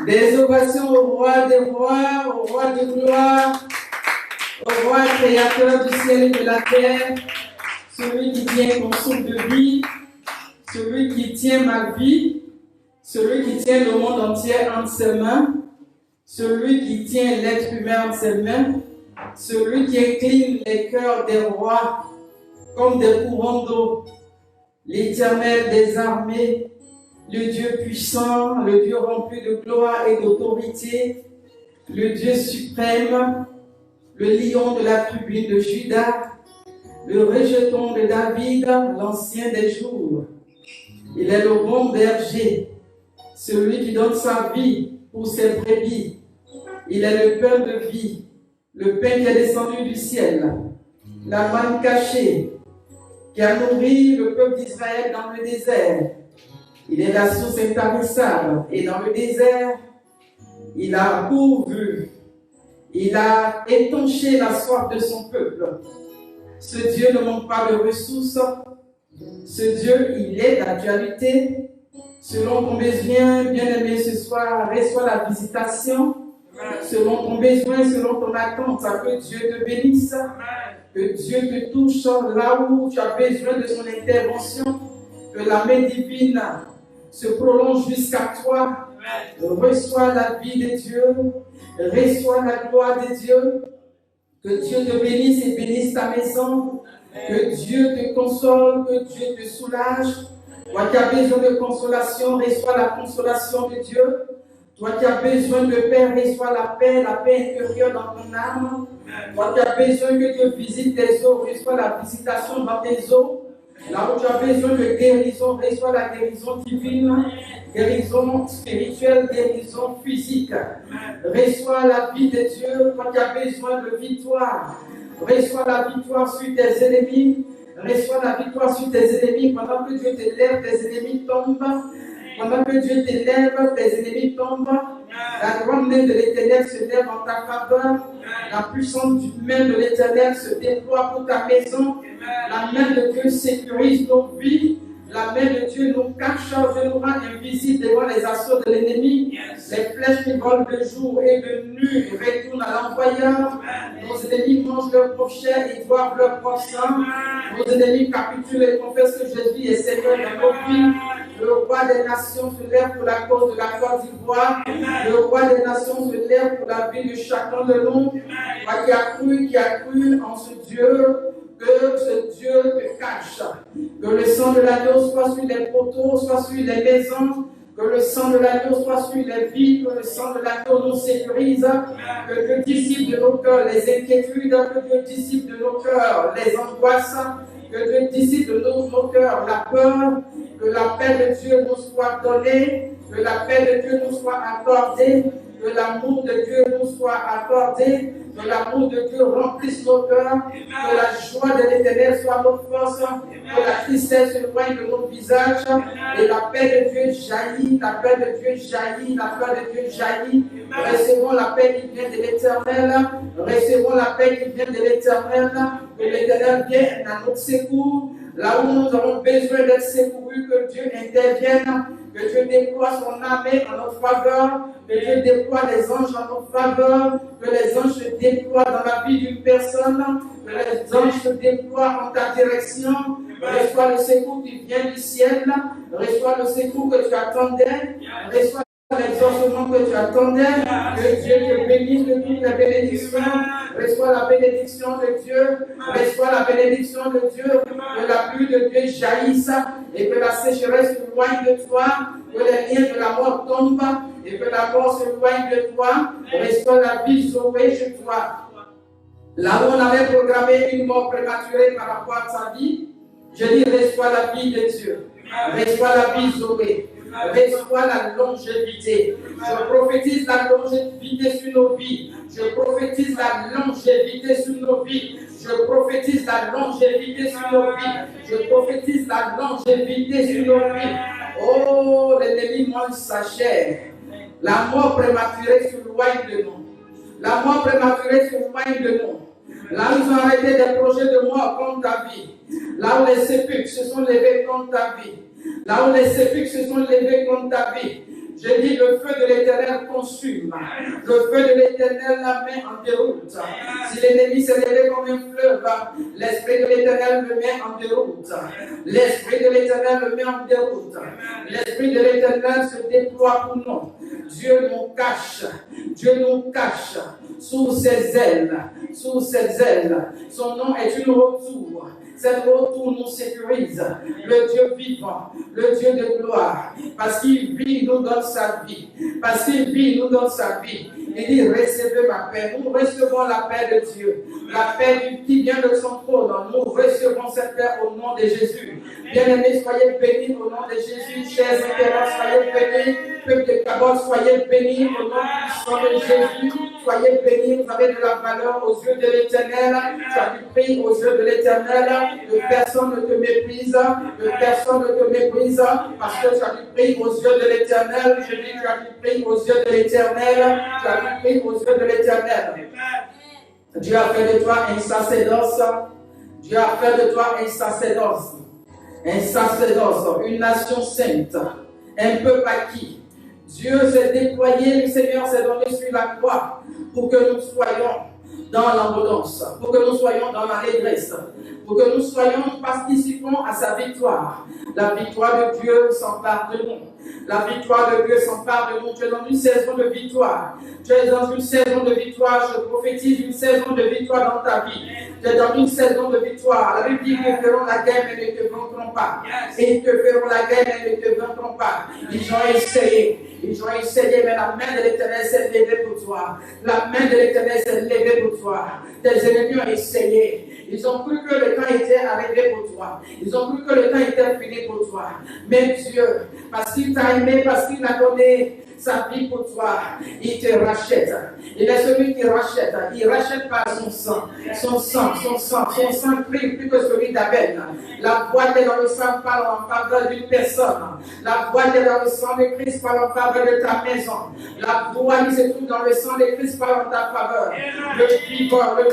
Des ovations au roi des rois, au roi de gloire, au roi créateur du ciel et de la terre, celui qui tient mon souffle de vie, celui qui tient ma vie, celui qui tient le monde entier entre ses mains, celui qui tient l'être humain entre ses mains, celui qui incline les cœurs des rois comme des courants d'eau, l'Éternel des armées, le Dieu puissant, le Dieu rempli de gloire et d'autorité, le Dieu suprême, le lion de la tribu de Juda, le rejeton de David, l'ancien des jours. Il est le bon berger, celui qui donne sa vie pour ses brebis. Il est le pain de vie, le pain qui est descendu du ciel, la manne cachée, qui a nourri le peuple d'Israël dans le désert. Il est la source intarissable, et dans le désert, il a pourvu, il a étanché la soif de son peuple. Ce Dieu ne manque pas de ressources. Ce Dieu, il est d'actualité. Selon ton besoin, bien-aimé, ce soir, reçois la visitation. Selon ton besoin, selon ton attente, que Dieu te bénisse. Que Dieu te touche là où tu as besoin de son intervention. Que la main divine se prolonge jusqu'à toi. Reçois la vie de Dieu. Reçois la gloire de Dieu. Que Dieu te bénisse et bénisse ta maison. Que Dieu te console, que Dieu te soulage. Toi qui as besoin de consolation, reçois la consolation de Dieu. Toi qui as besoin de paix, reçois la paix intérieure dans ton âme. Toi qui as besoin que Dieu visite tes os, reçois la visitation dans tes os. Là où tu as besoin de guérison, reçois la guérison divine, guérison spirituelle, guérison physique. Reçois la vie de Dieu, toi qui as besoin de victoire. Reçois la victoire sur tes ennemis. Reçois la victoire sur tes ennemis. Pendant que Dieu t'élève, tes ennemis tombent. Pendant que Dieu t'élève, tes ennemis tombent. La grande main de l'Éternel se lève en ta faveur. La puissance du main de l'Éternel se déploie pour ta maison. La main de Dieu sécurise nos vies. La main de Dieu nous cache, Dieu nous rend invisibles devant les assauts de l'ennemi. Les flèches qui volent de jour et de nuit retournent à l'envoyeur. Nos ennemis mangent leur propre chair et boivent leur propre sang. Nos ennemis capitulent et confessent que Jésus est Seigneur de nos vies. Le roi des nations se lève pour la cause de la Côte d'Ivoire. Le roi des nations se lève pour la vie de chacun de nous. Toi qui a cru en ce Dieu, que ce Dieu te cache. Que le sang de l'agneau soit sur les poteaux, soit sur les maisons. Que le sang de l'agneau soit sur les vies. Que le sang de l'agneau nous sécurise. Que Dieu dissipe de nos cœurs les inquiétudes. Que Dieu dissipe de nos cœurs les angoisses. Que Dieu dissipe de nos cœurs la peur. Que la paix de Dieu nous soit donnée. Que la paix de Dieu nous soit accordée. Que l'amour de Dieu nous soit accordé. Que l'amour de Dieu remplisse nos cœurs. Que la joie de l'Éternel soit notre force. Que la tristesse s'éloigne de nos visages. Et la paix de Dieu jaillit. La paix de Dieu jaillit. La paix de Dieu jaillit. Recevons la paix qui vient de l'Éternel. Recevons la paix qui vient de l'Éternel. Que l'Éternel vienne à notre secours. Là où nous avons besoin d'être secourus, que Dieu intervienne. Que Dieu déploie son armée en notre faveur. Que Dieu déploie les anges en notre faveur. Que les anges se déploient dans la vie d'une personne. Que les anges se déploient en ta direction. Reçois le secours qui vient du ciel. Reçois le secours que tu attendais. Reçois l'exaucement que tu attendais. Que Dieu te bénisse de toutes les bénédictions. Reçois la bénédiction de Dieu. Reçois la bénédiction de Dieu. Que la pluie de Dieu jaillisse et que la sécheresse s'éloigne de toi. Que les liens de la mort tombent et que la mort s'éloigne de toi. Reçois la vie sauvée chez toi. Là où on avait programmé une mort prématurée par rapport à sa vie, je dis reçois la vie de Dieu. Reçois la vie sauvée. Reçois la longévité. Je prophétise la longévité sur nos vies. Je prophétise la longévité sur nos vies. Je prophétise la longévité sur nos vies. Je prophétise la longévité sur nos vies. Oh, l'ennemi mange sa chair. La mort prématurée s'éloigne de nous. La mort prématurée s'éloigne de nous. Là où ils ont arrêté des projets de mort contre ta vie. Là où les sépulcres se sont levés contre ta vie. Là où les sépulcres se sont levés contre ta vie. Je dis le feu de l'Éternel consume. Le feu de l'Éternel la met en déroute. Si l'ennemi s'est levé comme un fleuve, l'Esprit de l'Éternel le met en déroute. L'Esprit de l'Éternel le met en déroute. L'Esprit de l'Éternel se déploie pour nous. Dieu nous cache. Dieu nous cache sous ses ailes. Sous ses ailes. Son nom est une retour. Cette retour nous sécurise. Le Dieu vivant, le Dieu de gloire. Parce qu'il vit, il nous donne sa vie. Parce qu'il vit, il nous donne sa vie. Il dit, recevez ma paix. Nous recevons la paix de Dieu. La paix qui vient de son trône. Nous recevons cette paix au nom de Jésus. Bien-aimés, soyez bénis au nom de Jésus. Chers internautes, soyez bénis. Peuple de Cabot, soyez bénis au nom de Jésus. Soyez bénis, vous avez de la valeur aux yeux de l'Éternel. Tu as du prix aux yeux de l'Éternel. Que personne ne te méprise. Que personne ne te méprise. Parce que tu as du prix aux yeux de l'Éternel. Je dis, tu as du prix aux yeux de l'Éternel. Tu as du prix aux yeux de l'Éternel. Dieu a fait de toi un sacerdoce. Dieu a fait de toi un sacerdoce. Un sacerdoce, une nation sainte. Un peuple acquis. Dieu s'est déployé, le Seigneur s'est donné sur la croix pour que nous soyons dans l'abondance, pour que nous soyons dans la régresse, pour que nous soyons participants à sa victoire. La victoire de Dieu s'empare de nous. La victoire de Dieu s'empare de nous. Tu es dans une saison de victoire. Tu es dans une saison de victoire. Je prophétise une saison de victoire dans ta vie. Tu es dans une saison de victoire. La Bible dit qu'ils feront la guerre mais ne te vaincront pas. Et ils te feront la guerre mais ne te vaincront pas. Ils ont essayé. Ils ont essayé, mais la main de l'Éternel s'est levée pour toi. La main de l'Éternel s'est levée pour toi. Tes ennemis ont essayé. Ils ont cru que le temps était arrivé pour toi. Ils ont cru que le temps était fini pour toi. Mais Dieu, parce qu'il t'a aimé, parce qu'il a donné sa vie pour toi, il te rachète. Il est celui qui rachète. Il rachète par son sang. Son sang brille plus que celui d'Abel. La voix qui est dans le sang parle en faveur d'une personne. La voix qui est dans le sang de Christ parle en faveur de ta maison. La voix qui se trouve dans le sang de Christ parle en ta faveur. Le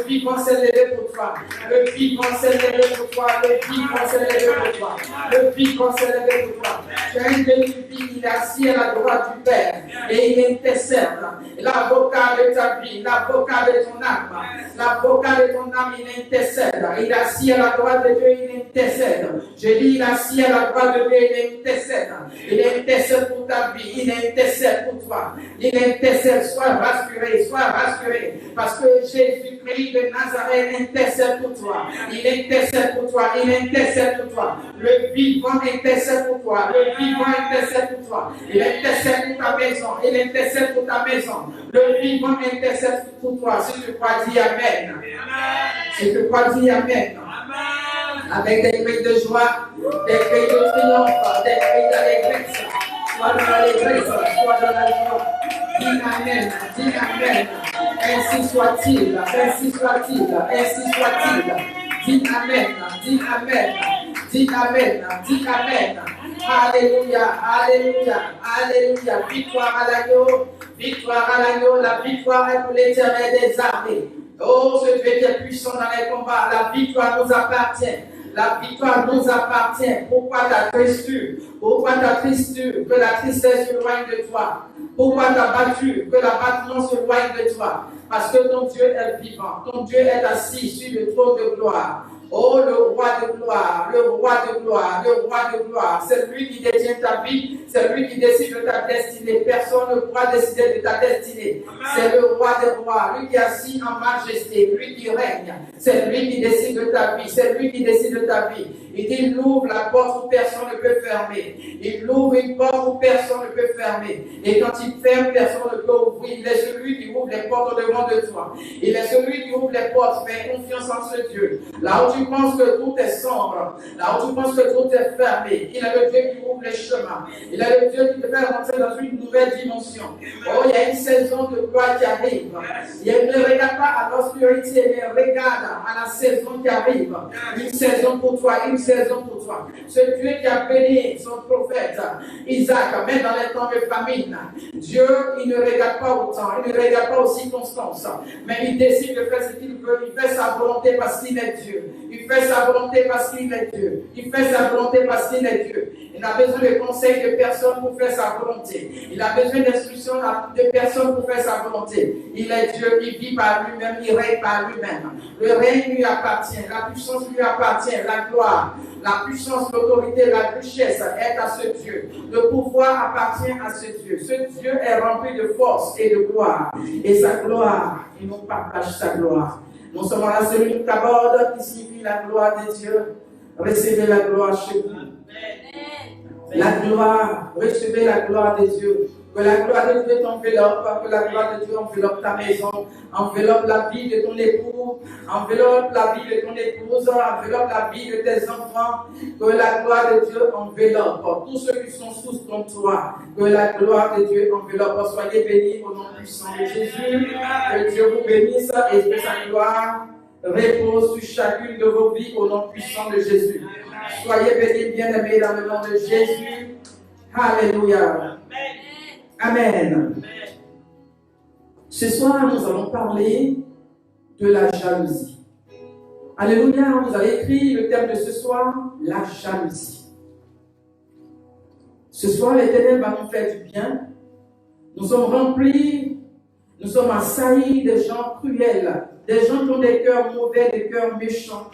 vivant s'est levé pour toi. Le vivant s'est levé pour toi. Le vivant s'est levé pour toi. Le vivant s'est levé pour toi. Tu as une vie, il est assis à la droite du Père. Et il intercède. L'avocat de ta vie, l'avocat de ton âme, l'avocat de ton âme, il intercède. Il est assis à la droite de Dieu, il intercède. Je dis, il est assis à la droite de Dieu, il intercède. Il intercède pour ta vie, il intercède pour toi. Il intercède, sois rassuré, parce que Jésus-Christ de Nazareth intercède pour toi. Il intercède pour toi, il intercède pour toi. Le vivant intercède pour toi, le vivant intercède pour toi. Il intercède pour ta maison, il intercède pour ta maison. Le vivant intercède pour toi. Si tu crois, dis Amen. Si tu crois, dis Amen. Avec des cris de joie, des cris de triomphe, des cris d'allégresse. Sois dans l'allégresse, sois dans la joie. Dis Amen, dis Amen. Ainsi soit-il, ainsi soit-il, ainsi soit-il. Dis Amen, dis Amen, dis Amen, dis Amen. Alléluia, alléluia, alléluia. Victoire à l'agneau, la victoire est pour l'Éternel des armées. Oh, ce Dieu qui est puissant dans les combats, la victoire nous appartient. La victoire nous appartient. Pourquoi ta tristure? Pourquoi ta tristure? Que la tristesse s'éloigne de toi. Pourquoi ta battu? Que l'abattement s'éloigne de toi. Parce que ton Dieu est vivant. Ton Dieu est assis sur le trône de gloire. Oh, le roi de gloire, le roi de gloire, le roi de gloire. C'est lui qui détient ta vie, c'est lui qui décide de ta destinée. Personne ne pourra décider de ta destinée. C'est le roi des rois, lui qui est assis en majesté, lui qui règne. C'est lui qui décide de ta vie, c'est lui qui décide de ta vie. Il dit, il ouvre la porte où personne ne peut fermer. Il ouvre une porte où personne ne peut fermer. Et quand il ferme, personne ne peut ouvrir. Il est celui qui ouvre les portes devant de toi. Il est celui qui ouvre les portes. Fais confiance en ce Dieu. Là où tu penses que tout est sombre, là où tu penses que tout est fermé, il est le Dieu qui ouvre les chemins. Il est le Dieu qui te fait rentrer dans une nouvelle dimension. Oh, il y a une saison de gloire qui arrive. Ne regarde pas à l'obscurité, mais regarde à la saison qui arrive. Une saison pour toi, une saison pour toi. Ce Dieu qui a béni son prophète Isaac, même dans les temps de famine. Dieu, il ne regarde pas au temps, il ne regarde pas aux circonstances, mais il décide de faire ce qu'il veut. Il fait sa volonté parce qu'il est Dieu. Il fait sa volonté parce qu'il est Dieu. Il fait sa volonté parce qu'il est Dieu. Il Il a besoin de conseils de personnes pour faire sa volonté. Il a besoin d'instructions de personnes pour faire sa volonté. Il est Dieu, il vit par lui-même, il règne par lui-même. Le règne lui appartient, la puissance lui appartient, la gloire, la puissance, l'autorité, la richesse est à ce Dieu. Le pouvoir appartient à ce Dieu. Ce Dieu est rempli de force et de gloire. Et sa gloire, il nous partage sa gloire. Non seulement la cellule Kabod qui signifie la gloire de Dieu. Recevez la gloire chez vous. La gloire, recevez la gloire de Dieu. Que la gloire de Dieu t'enveloppe, que la gloire de Dieu enveloppe ta maison, enveloppe la vie de ton époux, enveloppe la vie de ton épouse, enveloppe la vie de tes enfants. Que la gloire de Dieu enveloppe tous ceux qui sont sous ton toit. Que la gloire de Dieu enveloppe. Soyez bénis au nom puissant de Jésus. Que Dieu vous bénisse et que sa gloire repose sur chacune de vos vies au nom puissant de Jésus. Soyez bénis, bien-aimés, dans le nom de Jésus. Alléluia. Amen. Ce soir, nous allons parler de la jalousie. Alléluia, vous avez écrit le thème de ce soir, la jalousie. Ce soir, l'Éternel va nous faire du bien. Nous sommes remplis, nous sommes assaillis de gens cruels, des gens qui ont des cœurs mauvais, des cœurs méchants.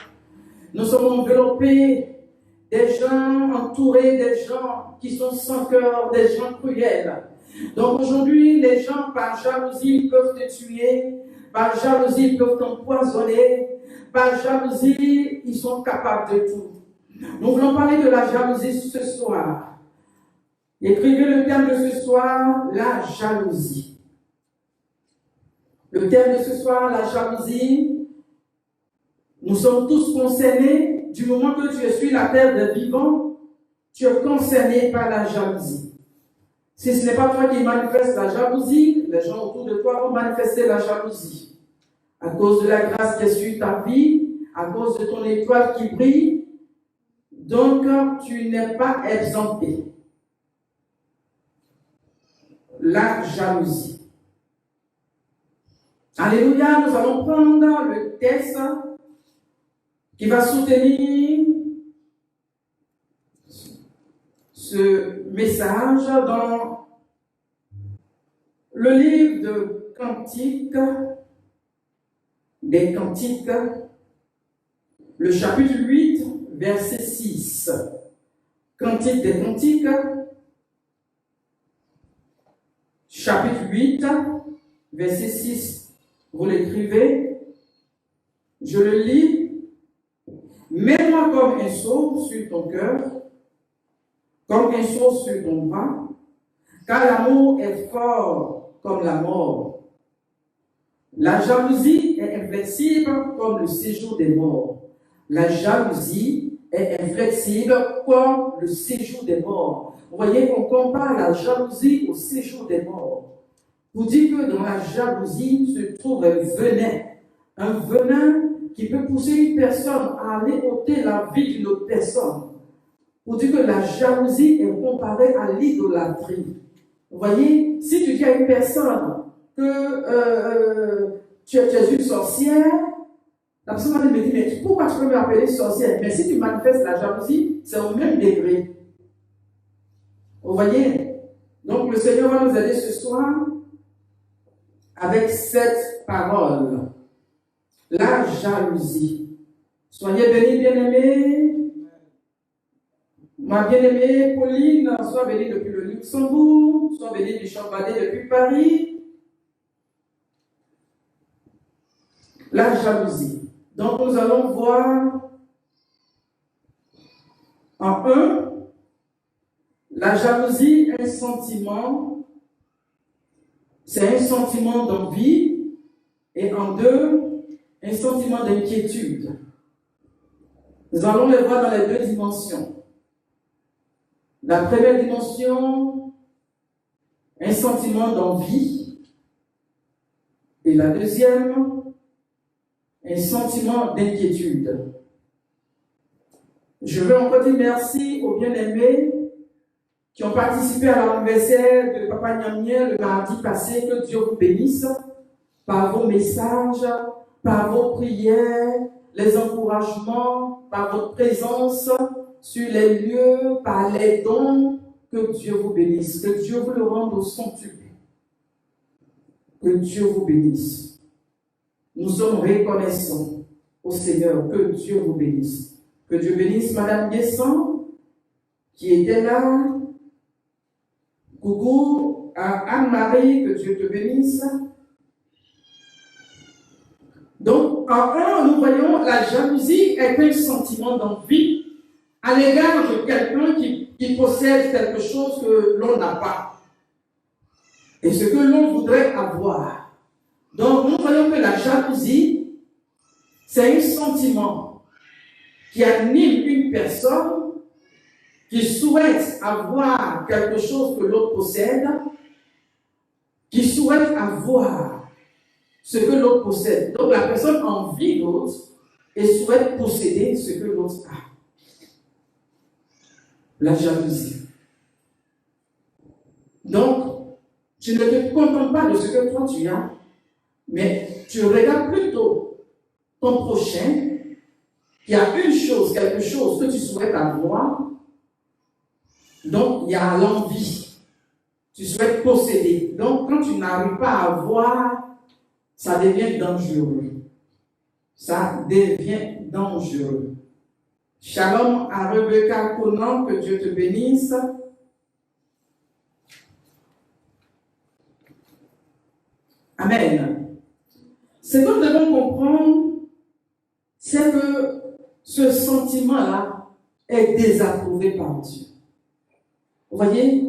Nous sommes enveloppés des gens entourés, des gens qui sont sans cœur, des gens cruels. Donc aujourd'hui, les gens par jalousie peuvent te tuer, par jalousie ils peuvent t'empoisonner, par jalousie ils sont capables de tout. Nous voulons parler de la jalousie ce soir. Écrivez le thème de ce soir, la jalousie. Le thème de ce soir, la jalousie. Nous sommes tous concernés. Du moment que tu es sur la terre des vivants, tu es concerné par la jalousie. Si ce n'est pas toi qui manifestes la jalousie, les gens autour de toi vont manifester la jalousie. À cause de la grâce qui est sur ta vie, à cause de ton étoile qui brille, donc tu n'es pas exempté. La jalousie. Alléluia, nous allons prendre le texte qui va soutenir ce message dans le livre de Cantiques, des Cantiques, le chapitre 8, verset 6. Cantique des Cantiques, chapitre 8, verset 6. Vous l'écrivez, je le lis. Mets-moi comme un sceau sur ton cœur, comme un sceau sur ton bras, car l'amour est fort comme la mort. La jalousie est inflexible comme le séjour des morts. La jalousie est inflexible comme le séjour des morts. Vous voyez, on compare la jalousie au séjour des morts. Vous dites que dans la jalousie se trouve un venin qui peut pousser une personne à aller ôter la vie d'une autre personne. Pour dire que la jalousie est comparée à l'idolâtrie. Vous voyez, si tu dis à une personne que tu es une sorcière, la personne me dit, mais pourquoi tu peux m'appeler sorcière? Mais si tu manifestes la jalousie, c'est au même degré. Vous voyez? Donc le Seigneur va nous aider ce soir avec cette parole. La jalousie. Soyez bénis, bien-aimés. Ma bien-aimée Pauline, soit bénie depuis le Luxembourg, soit bénie du Champ-Badet depuis Paris. La jalousie. Donc nous allons voir en un, la jalousie est un sentiment, c'est un sentiment d'envie, et en deux, un sentiment d'inquiétude. Nous allons les voir dans les deux dimensions. La première dimension, un sentiment d'envie. Et la deuxième, un sentiment d'inquiétude. Je veux encore dire merci aux bien-aimés qui ont participé à l'anniversaire de Papa Nyamien le mardi passé. Que Dieu vous bénisse par vos messages, par vos prières, les encouragements, par votre présence. sur les lieux, par les dons. Que Dieu vous bénisse. Que Dieu vous le rende au centuple. Que Dieu vous bénisse. Nous sommes reconnaissants au Seigneur. Que Dieu vous bénisse. Que Dieu bénisse Madame Guesson, qui était là. Coucou à Anne-Marie, que Dieu te bénisse. Donc, en un, nous voyons la jalousie est un sentiment d'envie à l'égard de quelqu'un qui possède quelque chose que l'on n'a pas. Et ce que l'on voudrait avoir. Donc, nous voyons que la jalousie, c'est un sentiment qui anime une personne qui souhaite avoir quelque chose que l'autre possède, qui souhaite avoir ce que l'autre possède. Donc la personne envie l'autre et souhaite posséder ce que l'autre a. La jalousie. Donc, tu ne te contentes pas de ce que toi tu as, mais tu regardes plutôt ton prochain qui a une chose, quelque chose que tu souhaites avoir. Donc, il y a l'envie. Tu souhaites posséder. Donc, quand tu n'arrives pas à avoir, ça devient dangereux. Ça devient dangereux. Shalom à Rebecca Conan, que Dieu te bénisse. Amen. Ce que nous devons comprendre, c'est que ce sentiment-là est désapprouvé par Dieu. Vous voyez,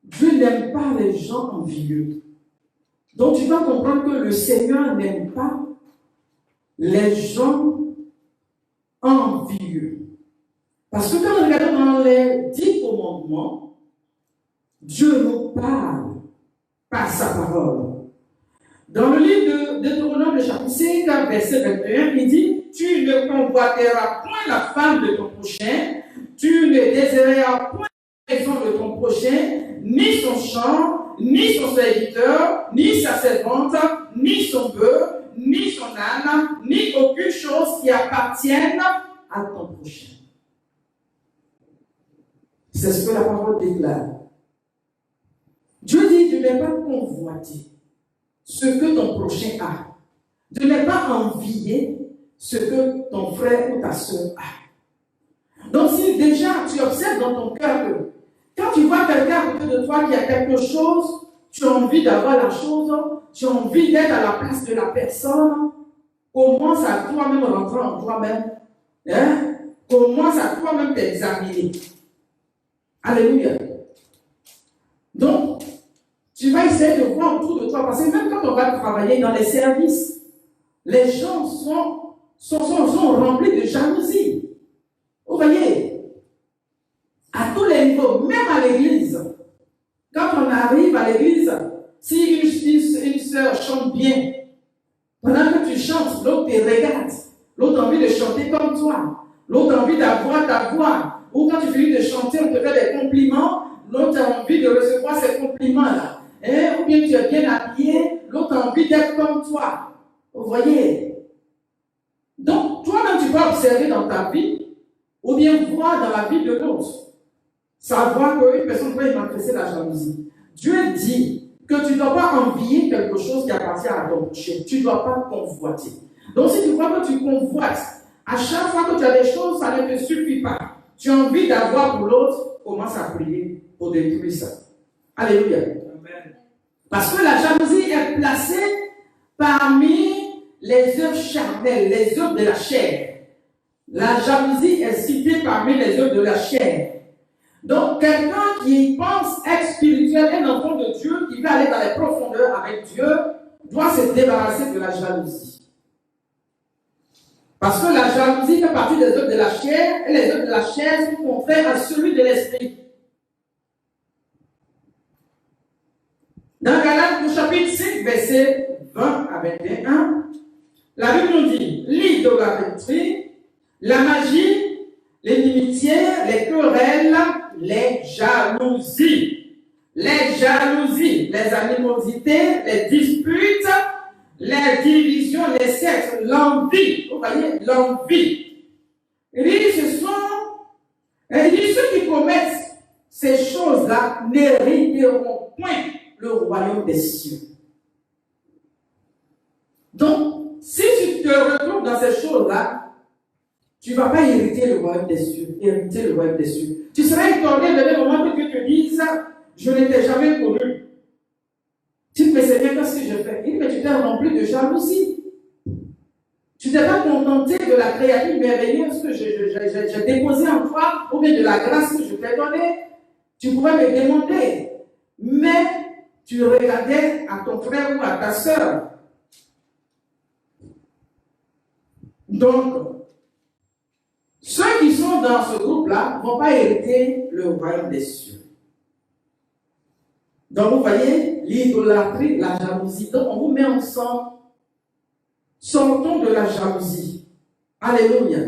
Dieu n'aime pas les gens envieux. Donc tu dois comprendre que le Seigneur n'aime pas les gens envieux. Parce que quand nous regardons dans les 10 commandements, Dieu nous parle par sa parole. Dans le livre de Deutéronome, le chapitre 5, verset 21, il dit « Tu ne convoiteras point la femme de ton prochain, tu ne désireras point la maison de ton prochain, ni son champ, ni son serviteur, ni sa servante, ni son bœuf, ni son âne, ni aucune chose qui appartienne à ton prochain. » C'est ce que la parole déclare. Dieu dit de ne pas convoiter ce que ton prochain a, de ne pas envier ce que ton frère ou ta soeur a. Donc si déjà tu observes dans ton cœur que quand tu vois quelqu'un à côté de toi qui a quelque chose, tu as envie d'avoir la chose, tu as envie d'être à la place de la personne, commence à toi-même rentrer en toi-même, hein? Commence à toi-même t'examiner. Alléluia. Donc, tu vas essayer de voir autour de toi, parce que même quand on va travailler dans les services, les gens sont remplis de jalousie. Vous voyez, à tous les niveaux, même à l'église, quand on arrive à l'église, si une sœur chante bien, pendant que tu chantes, l'autre te regarde, l'autre a envie de chanter comme toi, l'autre a envie d'avoir ta voix, ou quand tu finis de chanter, on te fait des compliments, l'autre a envie de recevoir ces compliments-là. Ou bien tu es bien habillé, l'autre a envie d'être comme toi. Vous voyez? Donc, toi-même, tu vas observer dans ta vie, ou bien voir dans la vie de l'autre, savoir qu'une personne peut manifester la jalousie. Dieu dit que tu ne dois pas envier quelque chose qui appartient à ton prochain. Tu ne dois pas convoiter. Donc, si tu vois que tu convoites, à chaque fois que tu as des choses, ça ne te suffit pas. Tu as envie d'avoir pour l'autre, commence à prier pour détruire ça. Alléluia. Parce que la jalousie est placée parmi les œuvres charnelles, les œuvres de la chair. La jalousie est citée parmi les œuvres de la chair. Donc, quelqu'un qui pense être spirituel, un enfant de Dieu, qui veut aller dans les profondeurs avec Dieu, doit se débarrasser de la jalousie. Parce que la jalousie fait partie des œuvres de la chair, et les œuvres de la chair sont contraires à celui de l'esprit. Dans Galates, le chapitre 5, verset 20 à 21, la Bible nous dit l'idolâtrie, la magie, l'inimitié, les querelles, les jalousies, les animosités, les disputes, les divisions, les sexes, l'envie. Vous voyez, l'envie. Et ce sont Et il dit, ceux qui commettent ces choses-là n'hériteront point le royaume des cieux. Donc, si tu te retrouves dans ces choses-là, tu ne vas pas hériter le royaume des cieux. Hériter le royaume des cieux. Tu seras étonné de le moment que Dieu te dise, je ne t'ai jamais connu. Tu te dis, mais Seigneur, qu'est-ce que je fais? Il dit, mais tu t'es rempli de jalousie. Tu ne t'es pas contenté de la créature merveilleuse que j'ai déposée en toi, ou bien de la grâce que je t'ai donnée. Tu pouvais me demander, mais tu regardais à ton frère ou à ta soeur. Donc, ceux qui sont dans ce groupe-là ne vont pas hériter le royaume des cieux. Donc, vous voyez, l'idolâtrie, la jalousie. Donc, on vous met ensemble. Sortons de la jalousie. Alléluia.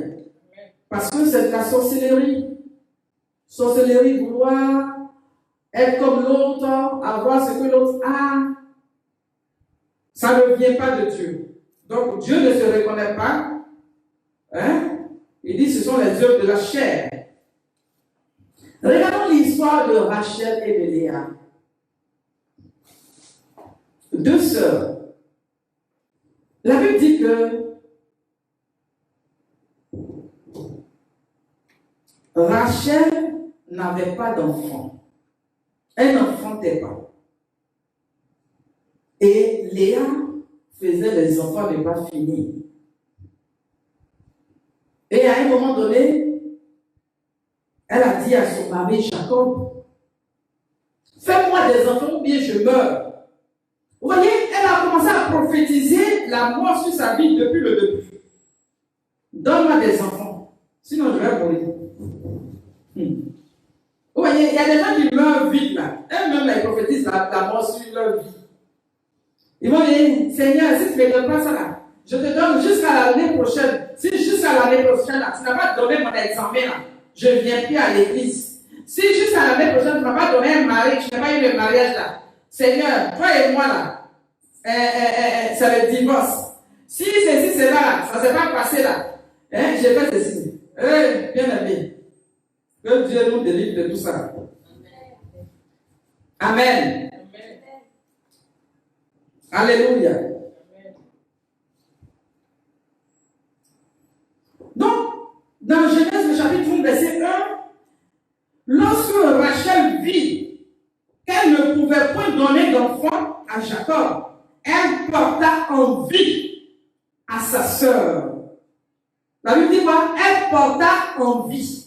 Parce que c'est de la sorcellerie. Sorcellerie, vouloir être comme l'autre, avoir ce que l'autre a. Ça ne vient pas de Dieu. Donc, Dieu ne se reconnaît pas. Hein? Il dit ce sont les œuvres de la chair. Regardons l'histoire de Rachel et de Léa. Deux sœurs. La Bible dit que Rachel n'avait pas d'enfant. Elle n'enfantait pas. Et Léa faisait les enfants ne pas finir. Et à un moment donné, elle a dit à son mari Jacob, fais-moi des enfants ou bien je meurs. Vous voyez, elle a commencé à prophétiser la mort sur sa vie depuis le début. Donne-moi des enfants, sinon je vais mourir. Vous voyez, il y a des gens qui meurent vite là. Elles-mêmes, elles prophétisent la mort sur leur vie. Ils vont dire, Seigneur, si tu ne me donnes pas ça là, je te donne jusqu'à l'année prochaine. Si jusqu'à l'année prochaine là, tu n'as pas donné mon examen là, je ne viens plus à l'église. Si jusqu'à l'année prochaine, tu ne m'as pas donné un mari, tu n'as pas eu le mariage là. Seigneur, toi et moi là, c'est le divorce. Si ceci, c'est là, ça ne s'est pas passé là. J'ai fait ceci. Bien aimé. Que Dieu nous délivre de tout ça. Amen. Alléluia. Donc, dans Genèse, le chapitre 1, verset 1, lorsque Rachel vit qu'elle ne pouvait point donner d'enfant à Jacob, elle porta envie à sa sœur. La Bible dit quoi? Elle porta envie.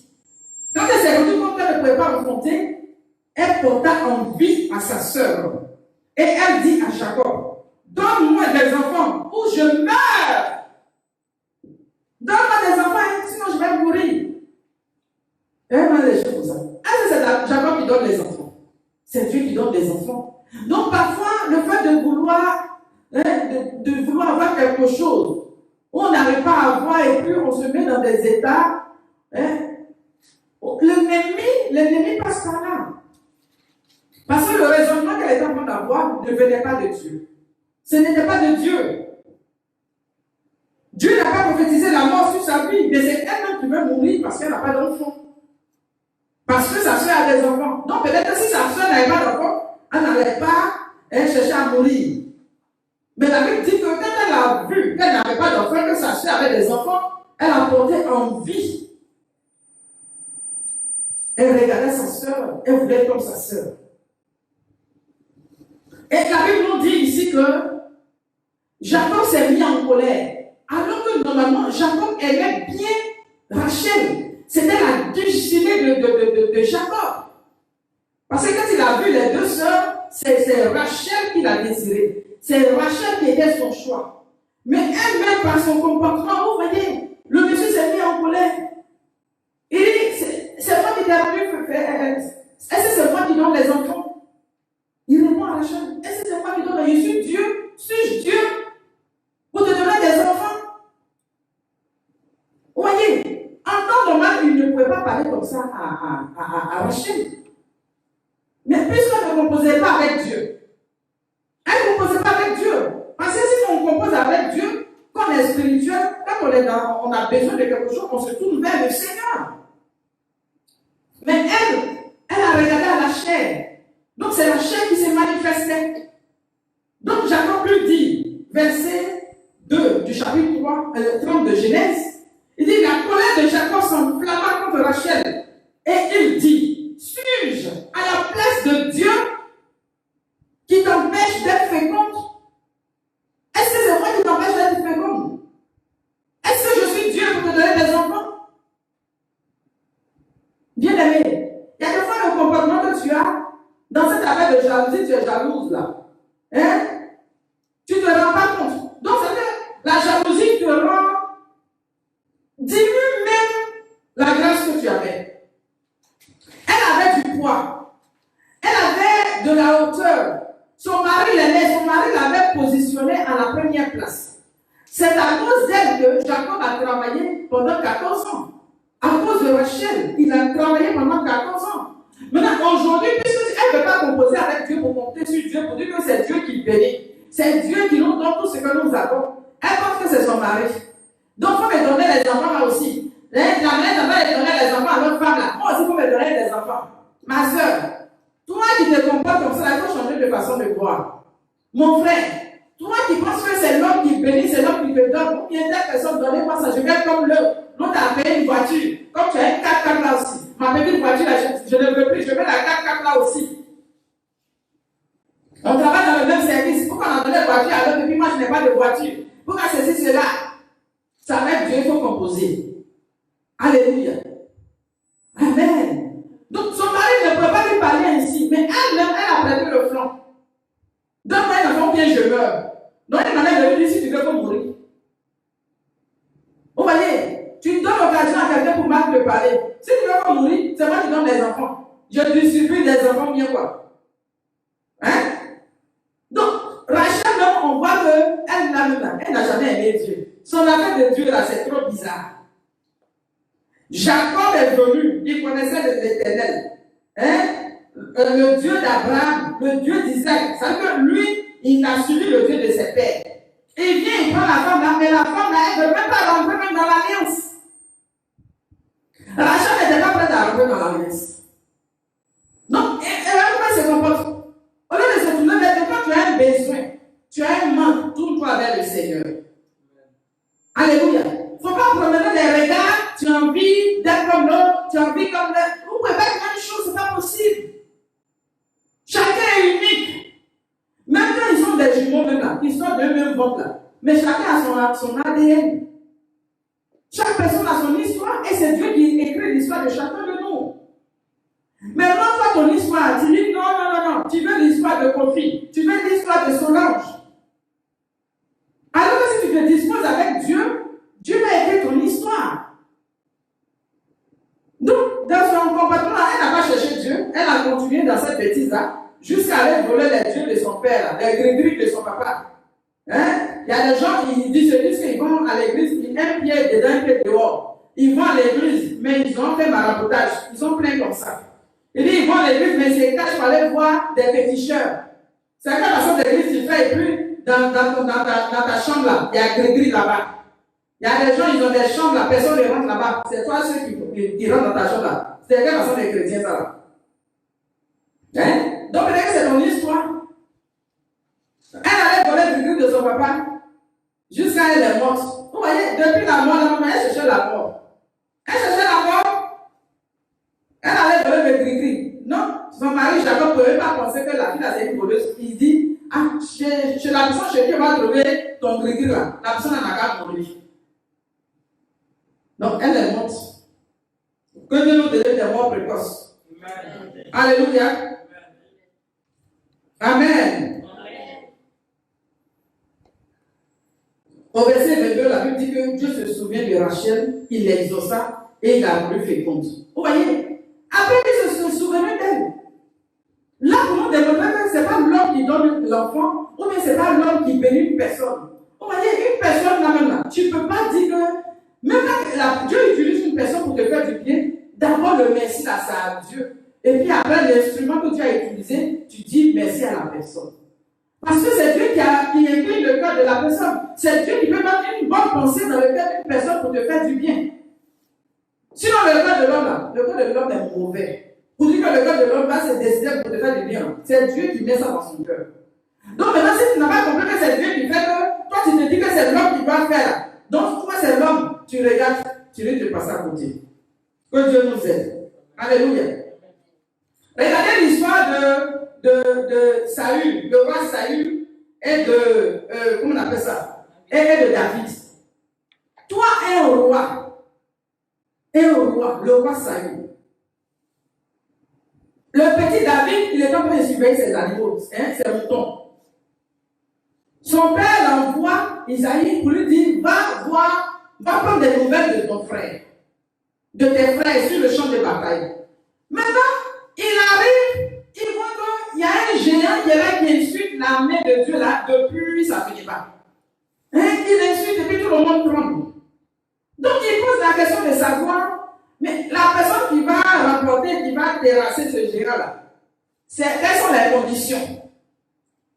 Quand elle s'est rendue compte qu'elle ne pouvait pas enfanter, elle porta envie à sa sœur. Et elle dit à Jacob, donne-moi des enfants ou je meurs. Donne-moi des enfants, sinon je vais mourir. Elle m'a les choses comme ça. Est-ce que c'est Jacob qui donne les enfants? C'est Dieu qui donne les enfants. Donc parfois, le fait de vouloir, de vouloir avoir quelque chose, on n'arrive pas à avoir et puis on se met dans des états. L'ennemi passe par là. Parce que le raisonnement qu'elle était en train d'avoir ne venait pas de Dieu. Ce n'était pas de Dieu. Dieu n'a pas prophétisé la mort sur sa vie, mais c'est elle-même qui veut mourir parce qu'elle n'a pas d'enfant. Parce que sa soeur a des enfants. Donc peut-être que si sa soeur n'avait pas d'enfant, elle n'allait pas chercher à mourir. Mais la Bible dit que quand elle a vu qu'elle n'avait pas d'enfant, que sa soeur avait des enfants, elle a porté envie. Elle regardait sa soeur, elle voulait être comme sa soeur. Et la Bible nous dit ici que Jacob s'est mis en colère. Alors que normalement, Jacob aimait bien Rachel. C'était la destinée de Jacob. Parce que quand il a vu les deux sœurs, c'est Rachel qui l'a désiré. C'est Rachel qui était son choix. Mais elle-même, par son comportement, vous voyez, le monsieur s'est mis en colère. Et c'est moi qui t'ai appelé, est-ce que c'est moi qui donne les enfants? Il répond à Rachel, est-ce que c'est moi qui donne? Je suis Dieu, suis-je Dieu pour te donner des enfants? Vous voyez, en temps normal, il ne pouvait pas parler comme ça à Rachel. Mais puisqu'elle ne composait pas avec Dieu, elle ne composait pas avec Dieu. Parce que si on compose avec Dieu, quand on est spirituel, quand on a besoin de quelque chose, on se tourne vers le Seigneur. Mais elle a regardé à la chair. Donc c'est la chair qui s'est manifestée. Donc Jacob lui dit, verset 2 du chapitre 30 de Genèse, il dit, la colère de Jacob s'enflamma contre Rachel. Et il dit, suis-je à la place de Dieu qui t'empêche d'être féconde? Est-ce que c'est moi qui t'empêche d'être féconde? Est-ce que je suis Dieu pour te donner des enfants? Bien aimé, il y a des fois le comportement que tu as dans cette affaire de jalousie, tu es jalouse là. Hein? Tu ne te rends pas compte. Donc c'est que la jalousie te rend, diminue même la grâce que tu avais. Elle avait du poids. Elle avait de la hauteur. Son mari l'aimait, son mari l'avait positionnée à la première place. C'est à cause d'elle que Jacob a travaillé pendant 14 ans. À cause de Rachel, il a travaillé pendant 14 ans. Maintenant, aujourd'hui, puisqu'elle ne peut pas composer avec Dieu pour compter sur Dieu, pour dire que c'est Dieu qui bénit, c'est Dieu qui nous donne tout ce que nous avons. Elle pense que c'est son mari. Donc, il faut me donner les enfants là aussi. La mère va donner les enfants à l'autre femme là. Moi aussi, il faut me donner des enfants. Ma soeur, toi qui te comportes comme ça, il faut changer de façon de voir. Mon frère, toi qui penses que c'est l'homme qui bénit, c'est l'homme qui te donne, ou bien telle personne, donnez-moi ça, je vais comme l'autre. L'autre a payé une voiture. Comme tu as une 4x4 là aussi. Ma petite voiture, là, je ne veux plus, je veux la 4x4 là aussi. On travaille dans le même service. Pourquoi on a donné une voiture à l'autre et puis moi je n'ai pas de voiture? Pourquoi c'est cela? Ça va être Dieu, il faut composer. Alléluia. Amen. Donc son mari ne peut pas lui parler ainsi, mais elle-même, elle a pris le flanc. Donne-moi un enfant bien je meurs. Donc elle m'en a dit si tu veux pas mourir. Vous voyez, tu donnes l'occasion à quelqu'un pour mal te parler. Si tu veux pas mourir, c'est moi qui donne les enfants. Je distribue des enfants bien quoi. Hein? Donc, Rachel, on voit qu'elle n'a jamais aimé Dieu. Son affaire de Dieu là, c'est trop bizarre. Jacob est venu, il connaissait l'Éternel. Hein? Le Dieu d'Abraham, le Dieu d'Isaac. Ça veut dire que lui, il a suivi le Dieu de ses pères. Il vient, il prend la femme là, mais la femme là, elle ne veut même pas rentrer même dans l'alliance. Rachel n'était pas prête à rentrer dans l'alliance. Donc, elle va pas se comporter. Au lieu de se tourner vers toi, quand tu as un besoin, tu as un manque, tourne-toi vers le Seigneur. Alléluia. Il ne faut pas promener les regards, tu as envie d'être comme l'autre, tu as envie comme l'autre. Vous ne pouvez pas être la même chose, ce n'est pas possible. Chacun est unique. Même quand ils sont des jumeaux, même là, ils sont de même ventre là. Mais chacun a son ADN. Chaque personne a son histoire et c'est Dieu qui écrit l'histoire de chacun de nous. Mais non, toi, ton histoire, tu dis non, tu veux l'histoire de Kofi, tu veux l'histoire de Solange. Alors que si tu te disposes avec Dieu, Dieu va écrire ton histoire. Donc, dans son comportement, elle n'a pas cherché Dieu, elle a continué dans cette bêtise-là, jusqu'à aller voler les dieux de son père, les gris-gris de son papa. Hein? Il y a des gens qui disent qu'ils vont à l'église, ils un pied dedans, un pied dehors. Ils vont à l'église, mais ils ont fait maraboutage, ils sont pleins comme ça. Il dit, ils vont à l'église, mais ils se cachent pour aller voir des féticheurs. C'est quand la sorte d'église, tu fais, et puis dans ta chambre là, il y a gris-gris là-bas. Il y a des gens, ils ont des chambres là, personne ne rentre là-bas. C'est toi ceux qui rentrent dans ta chambre là. C'est quelle façon des chrétiens ça là? Hein? Donc peut-être que c'est ton histoire. Elle allait voler du gris de son papa jusqu'à elle est morte. Vous voyez, depuis la mort, la maman, elle cherchait la mort. Elle cherchait la mort. Elle allait voler le gris-gris. Non, son mari Jacob ne pouvait pas penser que la fille avait une voleuse. Il dit, ah, chez la personne chez qui on va trouver ton gris-gris là. La personne n'a qu'à mourir. Donc elle est morte. Que Dieu nous donne des morts précoces. Amen. Alléluia. Amen. Au verset 22, la Bible dit que Dieu se souvient de Rachel, il l'exauça et il a voulu féconde. Vous voyez? Après qu'il se souvenait d'elle. Là, pour nous démontrer que ce n'est pas l'homme qui donne l'enfant, ou bien ce n'est pas l'homme qui bénit une personne. Vous voyez, une personne là même là, tu ne peux pas dire que, même quand Dieu utilise une personne pour te faire du bien, d'abord le merci là, c'est à Dieu. Et puis après l'instrument que Dieu a utilisé, tu dis merci à la personne. Parce que c'est Dieu qui incline le cœur de la personne. C'est Dieu qui peut mettre une bonne pensée dans le cœur d'une personne pour te faire du bien. Sinon, le cœur de l'homme, là, le cœur de l'homme est mauvais. Pour dire que le cœur de l'homme va se décider pour te faire du bien, c'est Dieu qui met ça dans son cœur. Donc maintenant, si tu n'as pas compris que c'est Dieu qui fait que, toi tu te dis que c'est l'homme qui doit faire. Donc toi c'est l'homme, tu regardes, tu ne te passes à côté. Que Dieu nous aide. Alléluia. Regardez l'histoire de Saül, le roi Saül et de, comment on appelle ça, et de David. Toi un roi, le roi Saül. Le petit David, il est en train de surveiller ses animaux, ses moutons. Son père l'envoie, Isaïe, pour lui dire, va prendre des nouvelles de ton frère, de tes frères sur le champ de bataille. Maintenant, il arrive, il voit qu'il y a un géant qui est là qui insulte l'armée de Dieu là, depuis ça ne finit pas. Il insulte et puis tout le monde tremble. Donc il pose la question de savoir, mais la personne qui va remporter, qui va terrasser ce géant-là, quelles sont les conditions?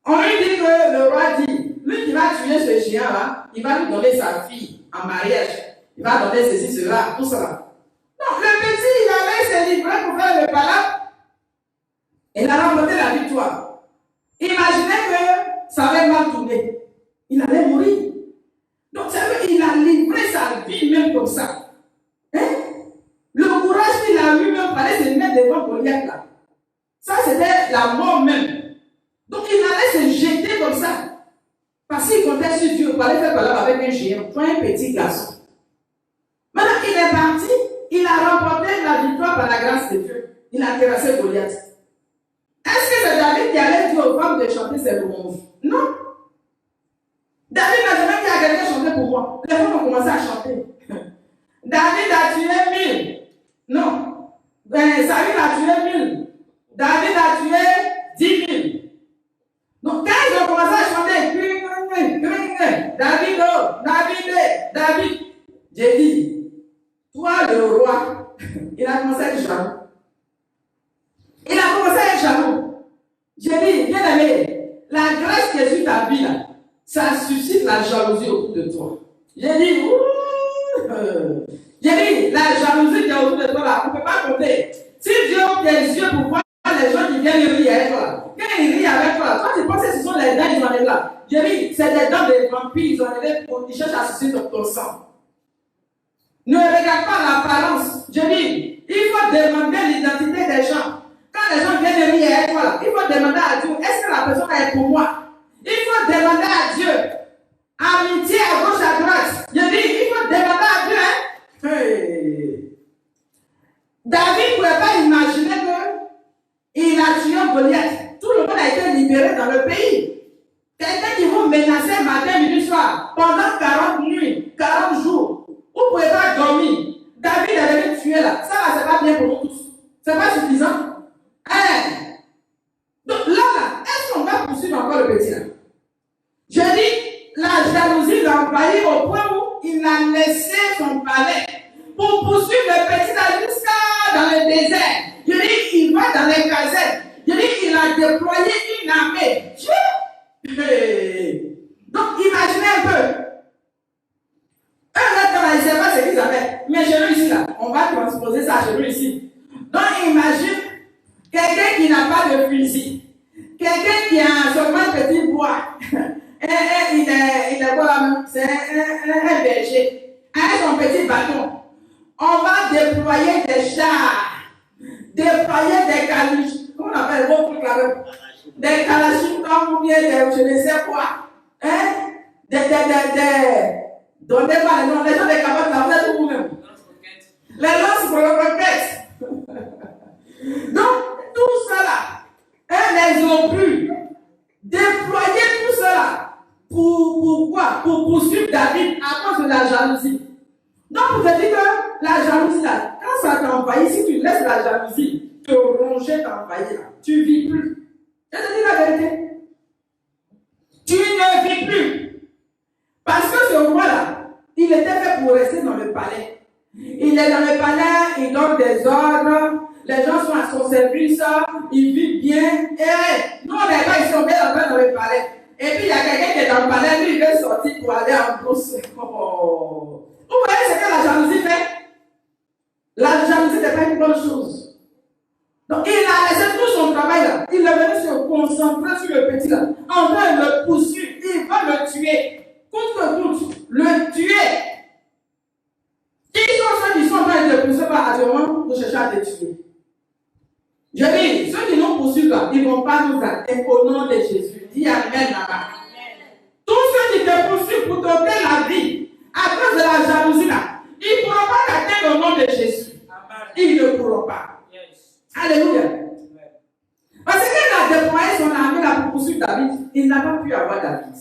On lui dit que le roi dit, lui qui va tuer ce géant-là, il va lui donner sa fille en mariage. Il va donner ceci, cela, tout cela. Donc le petit, il allait se livrer pour faire le palabre. Il a remporté la victoire. Imaginez que ça avait mal tourné. Il allait mourir. Donc il a livré sa vie même comme ça. Le courage qu'il a eu même fallait se mettre devant Goliath là. Ça c'était la mort même. Donc il allait se jeter comme ça. Parce qu'il comptait sur Dieu pour aller faire palabre avec un géant, toi un petit garçon. Maintenant il est parti, il a remporté la victoire par la grâce de Dieu. Il a terrassé Goliath. Est-ce que c'est David qui allait dire aux femmes de chanter ses louanges? Non. David n'a jamais dit à quelqu'un de chanter pour moi. Les femmes ont commencé à chanter. David a tué 1000. Non. Saül a tué 1000. David a tué 10 000. Donc quand ils ont commencé à chanter, David, David, j'ai dit, toi le roi, il a commencé à être jaloux. Il a commencé à être jaloux. J'ai dit, bien aimé, la grâce qui est sur ta vie là, ça suscite la jalousie autour de toi. J'ai dit, la jalousie qui est autour de toi là, on ne peut pas compter. Si Dieu ouvre tes yeux pour voir les gens qui viennent rire avec toi, quand ils rient avec toi, toi tu penses que ce sont les dents qui sont là. J'ai dit, c'est des dents de vampires, ils ont arrivé pour qu'ils cherchent à susciter ton sang. Ne regarde pas l'apparence. Je dis, il faut demander l'identité des gens. Quand les gens viennent rire avec toi, il faut demander à Dieu, est-ce que la personne est pour moi? Il faut demander à Dieu. Amitié à gauche, à droite. Je dis, il faut demander à Dieu. Hey. David ne pouvait pas imaginer qu'il a tué Goliath. Tout le monde a été libéré dans le pays. Quelqu'un qui vous menaçait matin, midi, soir, pendant 40 nuits, 40 jours. Vous ne pouvez pas dormir. David avait tué là. Ça, là, c'est pas bien pour nous tous. C'est pas suffisant. Donc là, est-ce qu'on va poursuivre encore le petit là? Je dis, la jalousie l'a envahi au point où il a laissé son palais pour poursuivre le petit là jusqu'à dans le désert. Je dis, il va dans les casernes. Je dis, il a déployé une armée. Donc, imaginez un peu. Quand il ne sait pas ce qu'ils avaient. Mais chez nous ici, là, on va transposer ça chez nous ici. Donc, imagine quelqu'un qui n'a pas de fusil. Quelqu'un qui a seulement un petit bois. Il est quoi? C'est un berger. Avec son petit bâton. On va déployer des chars. Déployer des caluches. Comment on appelle vos trucs là? Des kalachnikovs ou bien des je ne sais quoi. Donnez-moi les noms. Les gens des cabanes, là, vous êtes vous-même. Les lances pour le roquette. Donc, tout cela, elles ont pu déployer tout cela. Pourquoi? Pour poursuivre David à cause de la jalousie. Donc, vous te dites que la jalousie, là, quand ça t'envahit, si tu laisses la jalousie te ronger, t'envahir, tu ne vis plus. Je te dis la vérité. Tu ne vis plus. Parce que ce roi-là, il était fait pour rester dans le palais. Il est dans le palais, il donne des ordres, les gens sont à son service, il vit bien. Et nous, on n'est pas ici, on est dans le palais. Et puis, il y a quelqu'un qui est dans le palais, lui, il veut sortir pour aller en brousse. Oh. Vous voyez ce que la jalousie fait? La jalousie n'est pas une bonne chose. Donc il a laissé tout son travail là. Il est venu se concentrer sur le petit là. En train de le poursuivre. Il va le tuer. Coûte que coûte. Le tuer. Qui sont ceux qui sont en train de te poursuivre actuellement pour chercher à te tuer? Je dis, ceux qui nous poursuivent là, ils ne vont pas nous atteindre au nom de Jésus. Dis Amen là-bas. Tous ceux qui te poursuivent pour t'ôter la vie, à cause de la jalousie là, ils ne pourront pas t'atteindre au nom de Jésus. Ils ne pourront pas. Alléluia. Parce qu'il a déployé son armée là pour poursuivre David, il n'a pas pu avoir David.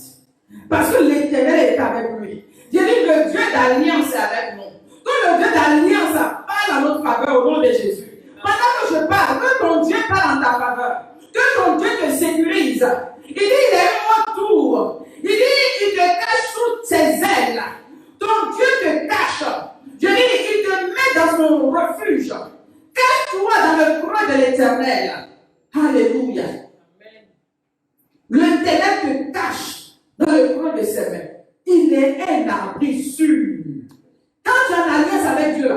Parce que l'Éternel est avec lui. J'ai dit que le Dieu d'alliance est avec nous. Que le Dieu d'alliance parle en notre faveur au nom de Jésus. Pendant que je parle, que ton Dieu parle en ta faveur, que ton Dieu te sécurise. Il dit, il est autour. Il dit, il te cache sous ses ailes. Ton Dieu te cache. Je dis, il te met dans son refuge. Cache-toi dans le creux de l'Éternel. Alléluia. L'Éternel te cache dans le creux de ses mains. Il est un abri sûr. Quand tu es en alliance avec Dieu,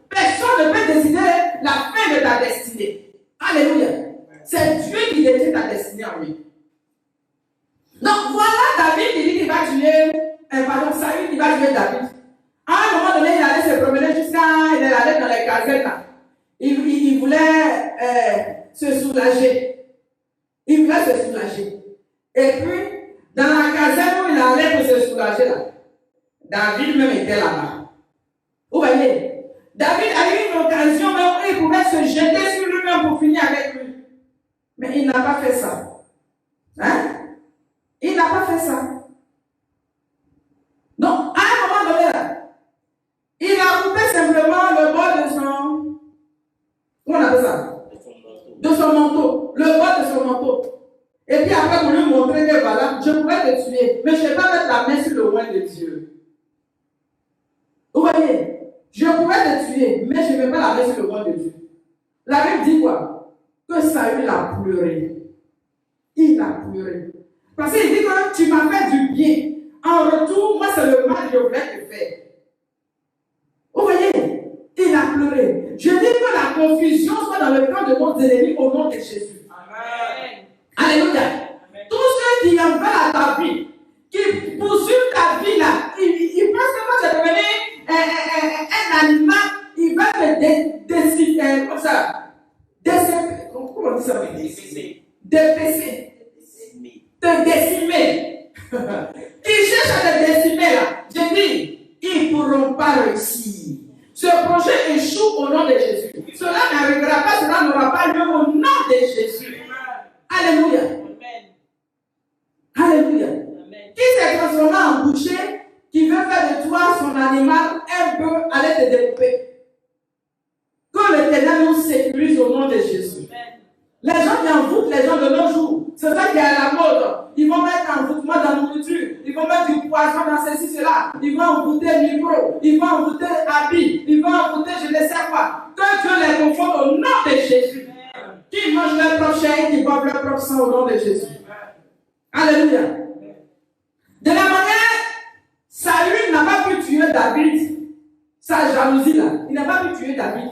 personne ne peut décider la fin de ta destinée. Alléluia. C'est Dieu qui décide ta destinée en lui. Donc voilà David qui dit qu'il va tuer, Saül qui va tuer David. À un moment donné, il allait se promener jusqu'à, il allait dans les casernes là. Il voulait se soulager. Il voulait se soulager. Et puis, dans la caserne où il allait pour se soulager là, David même était là-bas. Vous voyez, David a eu une occasion même où il pouvait se jeter sur lui-même pour finir avec lui. Mais il n'a pas fait ça. Hein? Il n'a pas fait ça. Donc, à un moment donné, là, il a coupé simplement le bord de son... Comment on appelle ça? De son manteau. Le bord de son manteau. Et puis après, pour lui montrer que voilà, je pourrais te tuer, mais je ne vais pas mettre la main sur le oint de Dieu. Vous voyez? Je pourrais te tuer, mais je ne vais pas la main sur le oint de Dieu. La Bible dit quoi? Que Saül a pleuré. Il a pleuré. Parce qu'il dit que tu m'as fait du bien. En retour, moi, c'est le mal que je voulais te faire. Vous voyez? Il a pleuré. Je dis que la confusion soit dans le camp de nos ennemis au nom de Jésus. Amen. Alléluia. Amen. Tous ceux qui en veulent à ta vie, qui poursuivent ta vie là, ils pensent que quand tu es devenu un animal, ils veulent te décimer. Comme ça. Comment on dit ça? Dépécer. Te décimer. Ils cherchent à te décimer là. Je dis, ils ne pourront pas réussir. Ce projet échoue au nom de Jésus. Cela n'arrivera pas, cela n'aura pas lieu au nom de Jésus. Alléluia. Alléluia. Qui s'est transformé en boucher, qui veut faire de toi son animal, un peu aller te découper. Que l'Éternel nous sécurise au nom de Jésus. Les gens qui envoûtent les gens de nos jours, c'est ça qui est à la mode. Ils vont mettre envoûtement dans la nourriture, ils vont mettre du poison dans ceci, cela, ils vont envoûter le micro, ils vont envoûter habits, ils vont envoûter je ne sais quoi. Que Dieu les confonde au nom de Jésus. Qui mangent leur propre chair, qui boivent leur propre sang au nom de Jésus. Alléluia. De la manière, Saül n'a pas pu tuer David, sa jalousie là, il n'a pas pu tuer David.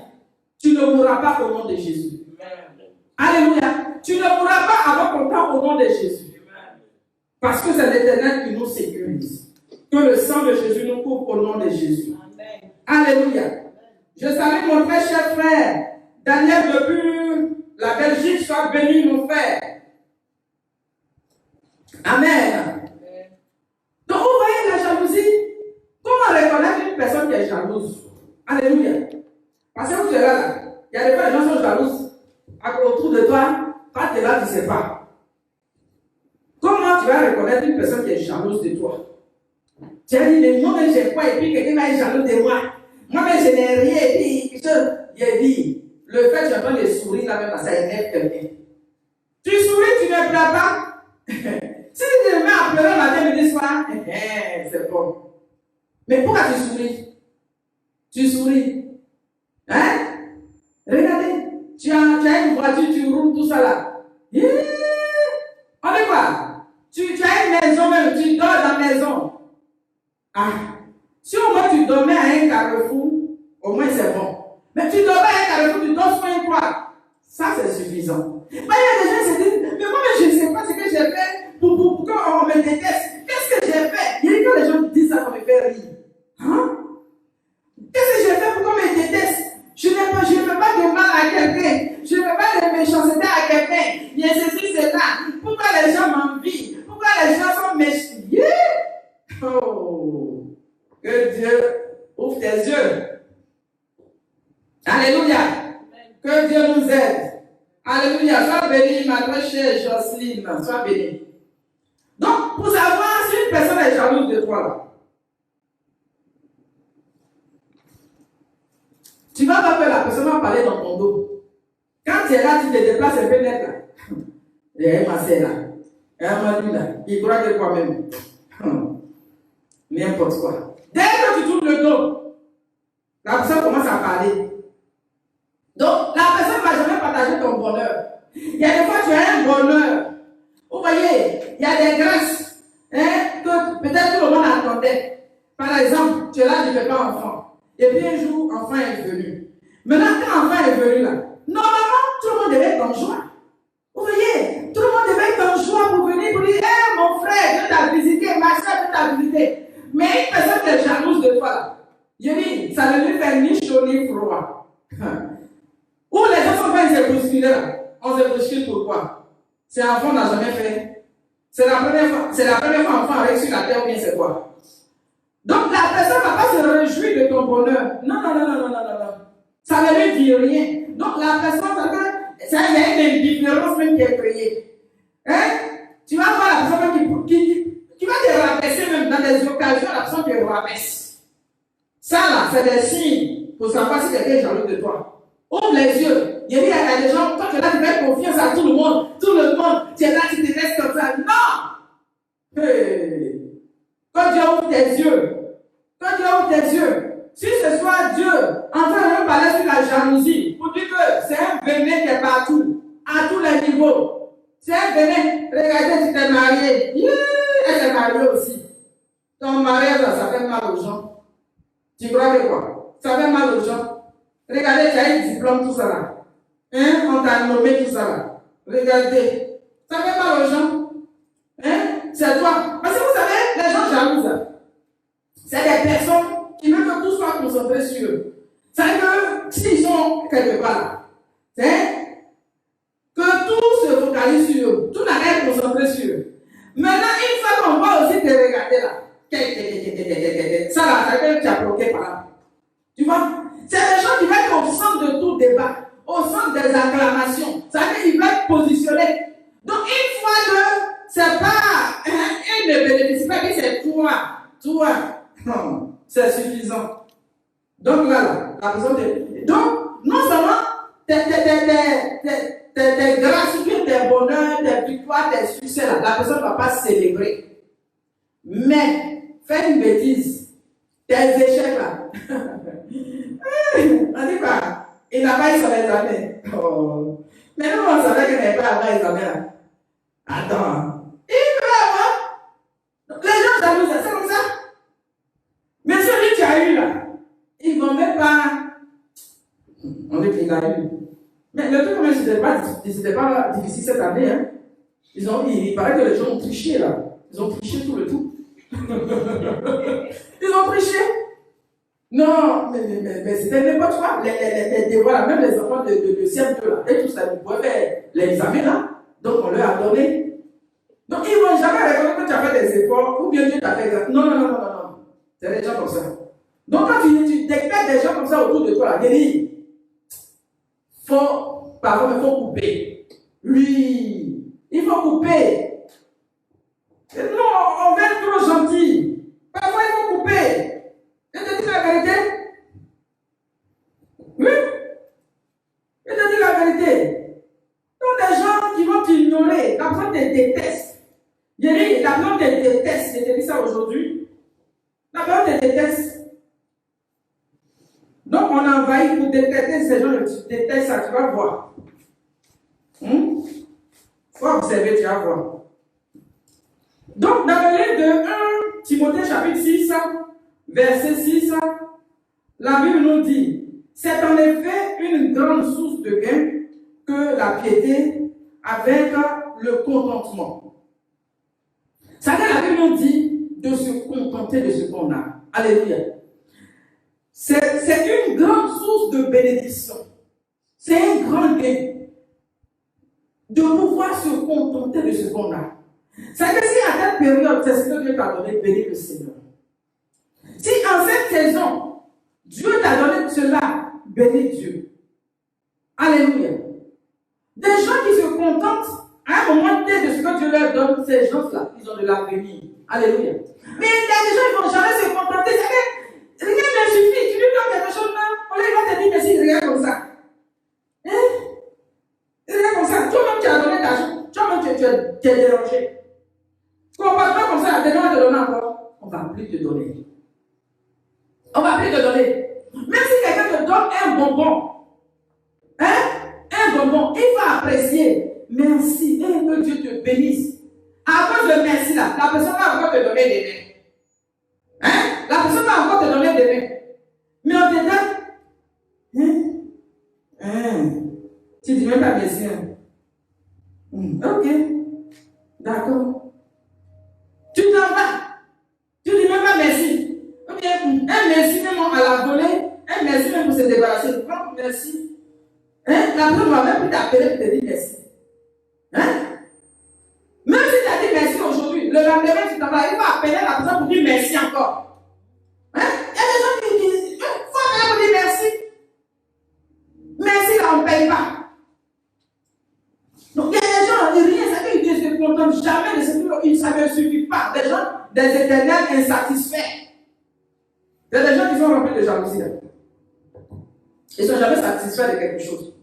Tu ne mourras pas au nom de Jésus. Alléluia. Tu ne pourras pas avoir ton temps au nom de Jésus. Parce que c'est l'Éternel qui nous sécurise. Que le sang de Jésus nous couvre au nom de Jésus. Amen. Alléluia. Je salue mon très cher frère Daniel depuis la Belgique. Sois béni mon frère. Amen. Donc vous voyez la jalousie. Comment reconnaître une personne qui est jalouse? Alléluia. Parce que vous êtes là. Il y a des fois les gens sont jalouses. Autour de toi, quand tu es là, tu ne sais pas. Comment tu vas reconnaître une personne qui est jalouse de toi? Tu as dit, mais moi-même, j'ai quoi? Et puis quelqu'un va être jaloux de moi. Moi-même, je n'ai rien. Et puis, j'ai dit, le fait que tu entends les sourires, là même, ça énerve quelqu'un. Tu souris, tu ne pleures pas. Si tu te mets à pleurer matin, midi, soir, c'est bon. Mais pourquoi tu souris? Tu souris. Hein? Regardez. Tu as une voiture, tu roules tout ça là. On est quoi? Tu as une maison même, tu dors dans la maison. Ah, si au moins tu dormais à un carrefour, au moins c'est bon. Mais tu dors pas un carrefour, tu dors sur un toit. Ça, c'est suffisant. Mais il y a des gens qui se disent, mais moi, je ne sais pas ce que j'ai fait pour qu'on me déteste. Qu'est-ce que j'ai fait? Il y a quand les gens disent ça, ça me fait rire. Hein? Qu'est-ce que j'ai fait pour qu'on me déteste? Je ne fais pas de mal à quelqu'un. Je ne fais pas de méchanceté à quelqu'un. Il y a ceci, c'est là. Pourquoi les gens m'envient? Pourquoi les gens sont méchants? Yeah! Oh! Que Dieu ouvre tes yeux. Alléluia. Que Dieu nous aide. Alléluia. Sois béni, ma très chère Jocelyne. Sois béni. Donc, pour savoir si une personne est jalouse de toi, là, tu vas pas que la personne va parler dans ton dos. Quand tu es là, tu te déplaces un peu net là. Et ma sœur là. Et m'a dit là. Il croit que quoi même. N'importe quoi. Dès que tu tournes le dos, la personne commence à parler. Donc, la personne ne va jamais partager ton bonheur. Il y a des fois, tu as un bonheur. Vous voyez, il y a des grâces que peut-être tout le monde attendait. Par exemple, tu es là, tu ne fais pas enfant. Et puis un jour, enfant est venu. Maintenant, quand enfant est venu là, normalement, tout le monde devait être en joie. Vous voyez, tout le monde devait être en joie pour venir pour dire, hé, mon frère, je t'ai visité, ma soeur, je t'ai visité. Mais une personne qui est jalouse de toi là, je dis, ça ne lui fait ni chaud ni froid. Où les gens sont pas se bousculer là. On se bouscule pourquoi? C'est enfant n'a jamais fait. C'est la première fois enfant avec sur la terre ou bien c'est quoi? Donc la personne ne va pas se réjouir de ton bonheur. Non. Ça ne lui dit rien. Donc la personne, il y a une indifférence même qui est créée. Tu vas voir la personne qui va te rabaisser même dans des occasions, la personne te rabaisse. Ça là, c'est des signes pour savoir si quelqu'un est jaloux de toi. Ouvre les yeux. Il y a des gens, toi tu es là, tu fais confiance à tout le monde. Tout le monde, tu es là, tu te laisses comme ça. Non! Hey. Quand Dieu ouvre tes yeux, si ce soit Dieu en train de parler sur la jalousie, pour dire que c'est un venin qui est partout, à tous les niveaux. C'est un venin. Regardez, tu t'es marié. Yeah, elle s'est mariée aussi. Ton mariage, ça fait mal aux gens. Tu crois que quoi? Ça fait mal aux gens. Regardez, tu as un diplôme, tout ça là. On t'a nommé tout ça là. Regardez. Ça fait mal aux gens. C'est toi. Parce que vous savez, les gens jalouses, c'est des personnes qui veulent que tout soit concentré sur eux. C'est que s'ils sont quelque part, que tout se focalise sur eux. Tout n'a qu'à être concentré sur eux. Maintenant, une fois qu'on va aussi te regarder là, ça là, ça veut dire que tu as bloqué par là. Tu vois? C'est les gens qui vont être au centre de tout débat, au centre des acclamations. Ça veut dire qu'ils vont être positionnés. Donc, une fois que c'est pas, ils ne bénéficient pas, que c'est toi. Non, c'est suffisant. Donc là, la personne donc, non seulement tes grâces, tes bonheurs, tes victoires, tes succès, là, la personne ne va pas célébrer. Mais, fais une bêtise, tes échecs là. On dit quoi? Il n'a pas eu son examen. Oh. Mais nous, on savait qu'il n'avait pas avoir examen. Attends. Il peut avoir. Les gens jaloux, c'est comme ça. Mais celui que tu as eu là, ils ne vont même pas. On dit qu'il a eu. Mais le truc, même, c'était pas difficile cette année. Hein. Il paraît que les gens ont triché là. Ils ont triché tout le tout. Ils ont triché. Non, mais c'était n'importe quoi. Les devoirs, même les enfants de CM2 là, et tout ça, ils pouvaient faire l'examen là. Donc on leur a donné. Donc ils ne vont jamais reconnaître que tu as fait des efforts ou bien Dieu t'a fait examen. Non. C'est des gens comme ça. Donc quand tu détectes des gens comme ça autour de toi, là, il faut couper. Oui, il faut couper. Non, on va être trop gentil. Parfois il faut couper. Je te dis la vérité. Oui. Je te dis la vérité. Donc des gens qui vont t'ignorer, la personne te déteste. La personne te déteste. Je te dis ça aujourd'hui. La personne te déteste. Donc on a envahi pour détester ces gens, tu détestes ça, tu vas voir. Faut observer, tu vas voir. Donc dans le livre de 1 Timothée chapitre 6, verset 6, la Bible nous dit, C'est en effet une grande source de gain que la piété avec le contentement. Ça veut dire, la Bible nous dit de se contenter de ce qu'on a. Alléluia. C'est une grande source de bénédiction. C'est un grand gain de pouvoir se contenter de ce qu'on a. Ça veut dire, si à cette période, c'est ce que Dieu t'a donné, bénis le Seigneur. Si en cette saison, Dieu t'a donné cela, bénis Dieu. Alléluia. Des gens qui se contentent à un moment donné de ce que Dieu leur donne, ces gens-là, ils ont de l'avenir. Alléluia. Mais il y a des gens qui ne vont jamais se contenter. Rien ne suffit. Tu lui donnes quelque chose là, on va te dire merci, regarde comme ça. Hein? Regarde comme ça. Toi-même, tu as donné l'argent. Toi-même, tu es dérangé. Comporte-toi comme ça, demain, on te donne encore. On ne va plus te donner. On ne va plus te donner. Même si quelqu'un te donne un bonbon, un bonbon, il va apprécier. Merci, et que Dieu te bénisse. À cause de merci là, la personne va encore te donner des mains. La personne va encore te donner des mains. Mais on te donne. Tu dis même pas merci. Ok. D'accord. Tu t'en vas. Tu dis même pas merci. Ok. Un merci même à la volée. Un merci même pour se débarrasser. Prends merci. La personne ne va même plus t'appeler pour te dire merci. Même si tu as dit merci aujourd'hui, le lendemain tu t'en vas, il va appeler la personne pour dire merci encore. Il y a des gens qui faut appeler pour dire merci. Merci là, on ne paye pas. Donc il y a des gens, rien, ça veut dire qu'ils ne se contentent jamais de ce que ça ne suffit pas. Des gens, des éternels insatisfaits. Il y a des gens qui sont remplis de jalousie. Ils ne sont jamais satisfaits de quelque chose.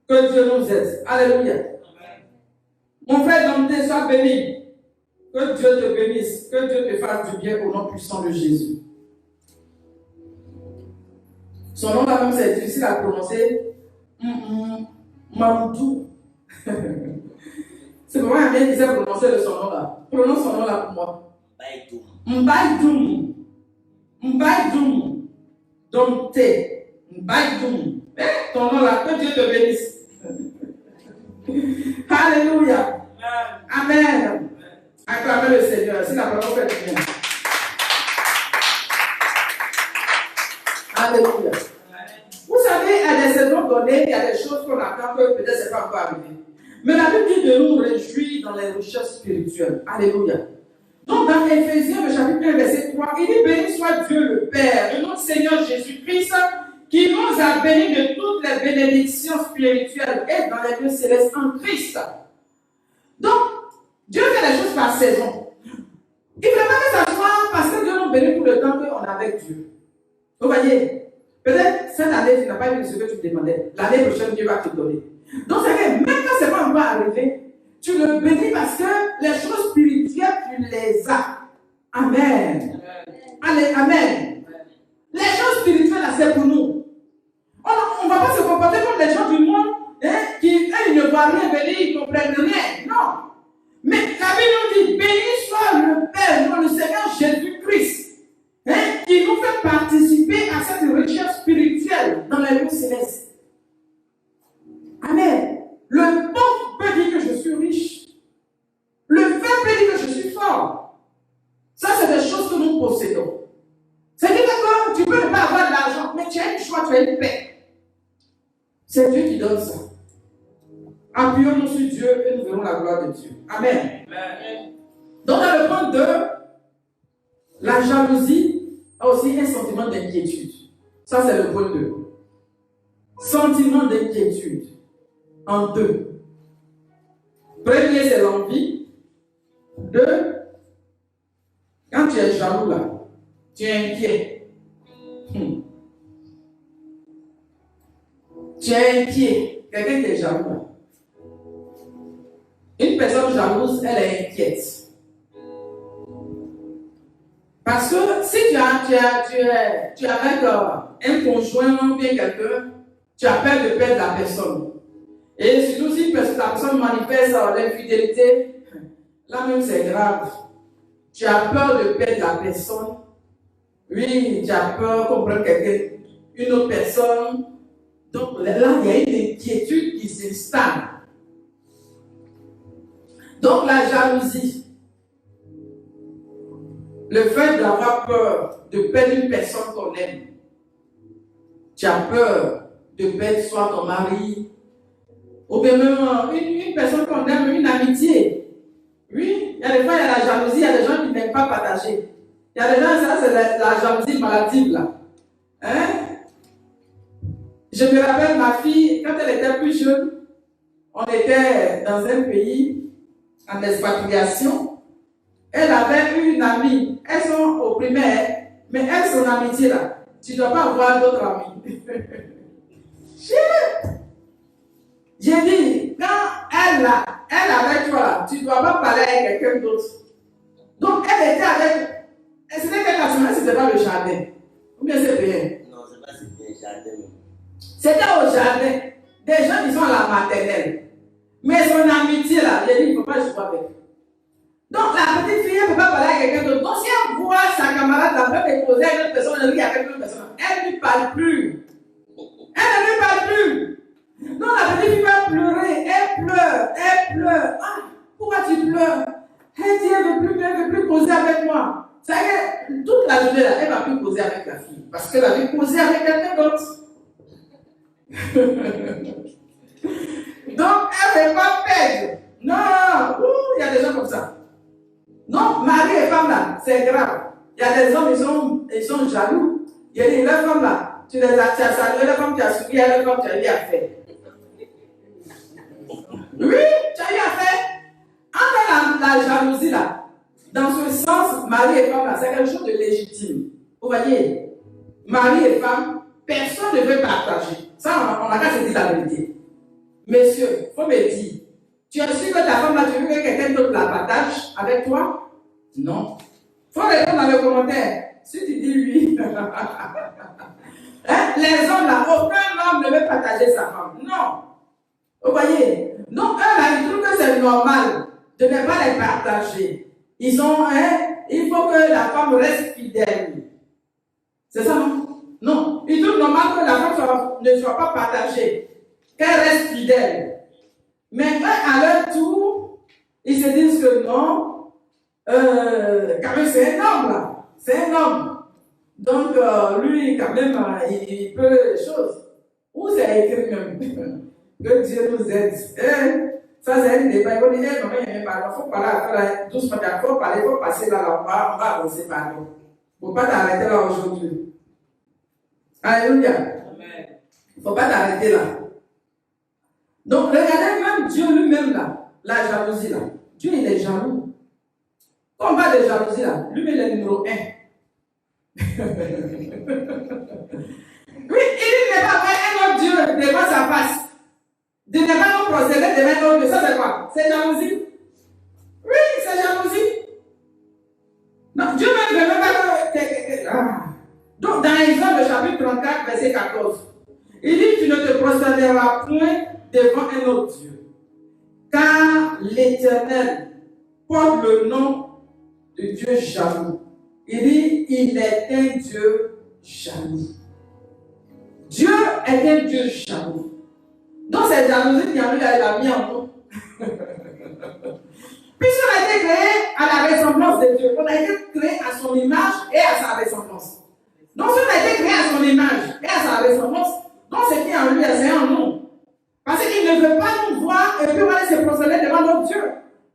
Que Dieu nous aide. Alléluia. Mon frère Dante, sois béni. Que Dieu te bénisse. Que Dieu te fasse du bien au nom puissant de Jésus. Son nom là même c'est difficile à prononcer. Mamoudou. C'est vraiment bien qu'il sait prononcer son nom là. Prononce son nom là pour moi. Mbaïdoum. Mbaïdoum. Dante. Mbaïdoum. Ton nom là, que Dieu te bénisse. Alléluia. Amen. Acclamez le Seigneur. Si la parole fait du bien. Alléluia. Vous savez, à des saisons données, il y a des choses qu'on attend que peut-être ce n'est pas encore arrivé. Mais la Bible dit de nous réjouir dans les richesses spirituelles. Alléluia. Donc, dans Éphésiens, le chapitre 1, verset 3, il dit: béni soit Dieu le Père de notre Seigneur Jésus-Christ, qui nous a bénis de toutes les bénédictions spirituelles et dans les lieux célestes en Christ. Donc, Dieu fait les choses par saison. Il ne fait pas que ça soit parce que Dieu nous bénit tout le temps qu'on est avec Dieu. Vous voyez, peut-être cette année, tu n'as pas eu ce que tu demandais. L'année prochaine, Dieu va te donner. Donc, c'est vrai, même quand ce n'est pas encore arrivé, tu le bénis parce que les choses spirituelles, tu les as. Amen. Allez, amen. Les choses spirituelles, là, c'est pour nous. On ne va pas se comporter comme les gens du monde qui, eux, ils ne voient rien venir, ils ne comprennent rien. Non. Mais la Bible nous dit: béni soit le Père, le Seigneur Jésus-Christ, qui nous fait participer à cette richesse spirituelle dans les lieux célestes. Amen. Le pauvre peut dire que je suis riche. Le faible peut dire que je suis fort. Ça, c'est des choses que nous possédons. C'est-à-dire que tu peux ne pas avoir de l'argent, mais tu as une joie, tu as une paix. C'est Dieu qui donne ça. Appuyons-nous sur Dieu et nous verrons la gloire de Dieu. Amen. Amen. Donc, dans le point 2, la jalousie a aussi un sentiment d'inquiétude. Ça, c'est le point 2. Sentiment d'inquiétude. En 2. Premier, c'est l'envie. 2, quand tu es jaloux là, tu es inquiet. Tu es inquiet. Quelqu'un qui est jaloux là. Une personne jalouse, elle est inquiète. Parce que si tu es avec un conjoint ou bien quelqu'un, tu as peur de perdre la personne. Et surtout si la personne manifeste l'infidélité, là même c'est grave. Tu as peur de perdre la personne. Oui, tu as peur qu'on prenne quelqu'un, une autre personne. Donc là, il y a une inquiétude qui s'installe. Donc la jalousie, le fait d'avoir peur de perdre une personne qu'on aime. Tu as peur de perdre soit ton mari, ou bien même une personne qu'on aime, une amitié. Oui, il y a des fois, il y a la jalousie, il y a des gens qui n'aiment pas partager. Il y a des gens, ça c'est la jalousie maladive là. Hein? Je me rappelle ma fille, quand elle était plus jeune, on était dans un pays en expatriation. Elle avait une amie, elles sont au primaire, mais elles sont en amitié là. Tu ne dois pas avoir d'autres amis. J'ai dit, quand elle avec toi là, tu ne dois pas parler avec quelqu'un d'autre. Donc elle était avec. C'était quelle nationale? C'était pas le jardin. Ou bien c'est bien? Non, c'est pas le jardin. C'était au jardin. Des gens qui sont à la maternelle. Mais son amitié là, j'ai dit, il ne faut pas jouer avec. Donc la petite fille ne peut pas parler avec quelqu'un d'autre. Donc si elle voit sa camarade la peut déposer à une autre personne, elle rit avec une autre personne, elle ne lui parle plus. Elle ne lui parle plus. Donc la petite fille va pleurer, elle pleure. Ah, pourquoi tu pleures? Elle dit, elle ne veut plus causer avec moi. C'est que toute la journée là, elle ne va plus causer avec la fille. Parce qu'elle avait causé avec quelqu'un d'autre. Donc elle ne veut pas perdre. Non, il y a des gens comme ça. Non, mari et femme là, c'est grave. Il y a des hommes, ils sont jaloux. Il y a des femmes là, tu as salué, les femmes tu as souri, les femmes tu as eu à faire. Oui, tu as eu à faire. Entre la jalousie là, dans ce sens, mari et femme là, c'est quelque chose de légitime. Vous voyez, mari et femme, personne ne veut partager. Ça, on a qu'à se dire la vérité. Messieurs, il faut me dire, tu es sûr que ta femme là, tu veux que quelqu'un d'autre la partage avec toi? Non. Il faut répondre dans les commentaires. Si tu dis oui. Hein? Les hommes là, aucun homme ne veut partager sa femme. Non. Vous voyez? Donc, eux là, ils trouvent que c'est normal de ne pas les partager. Ils ont, il faut que la femme reste fidèle. C'est ça, non? Non. Ils trouvent normal que la femme ne soit pas partagée. Qu'elle reste fidèle. Mais eux, à leur tour, ils se disent que non, quand même, c'est un homme là. C'est un homme. Donc, lui, quand même, il peut les choses. Où c'est écrit même? Que Dieu nous aide. Ça, c'est un débat. Il faut dire, non, il faut parler doucement. Il faut parler, il faut passer là, on va avancer par nous. Il ne faut pas t'arrêter là aujourd'hui. Alléluia. Il ne faut pas t'arrêter là. Donc, regardez même Dieu lui-même là, la jalousie là. Dieu, il est jaloux. Quand on parle de jalousie là, lui, il est numéro 1. Oui, il n'est pas fait un autre Dieu devant sa face. De ne pas nous procéder devant un autre Dieu. Ça, c'est quoi? C'est jalousie. Oui, c'est jalousie. Non, Dieu même ne veut pas. Donc, dans Exode, chapitre 34, verset 14, il dit, tu ne te prosterneras point devant un autre Dieu. Car l'Éternel porte le nom de Dieu jaloux. Il dit, il est un Dieu jaloux. Dieu est un Dieu jaloux. Donc cette jalousie qui a mis en nous. Puisqu'on a été créé à la ressemblance de Dieu, on a été créé à son image et à sa ressemblance. Donc si on a été créé à son image et à sa ressemblance, donc ce qui est en lui, c'est en nous. Parce qu'il ne veut pas nous voir et puis on va aller se prosterner devant notre Dieu.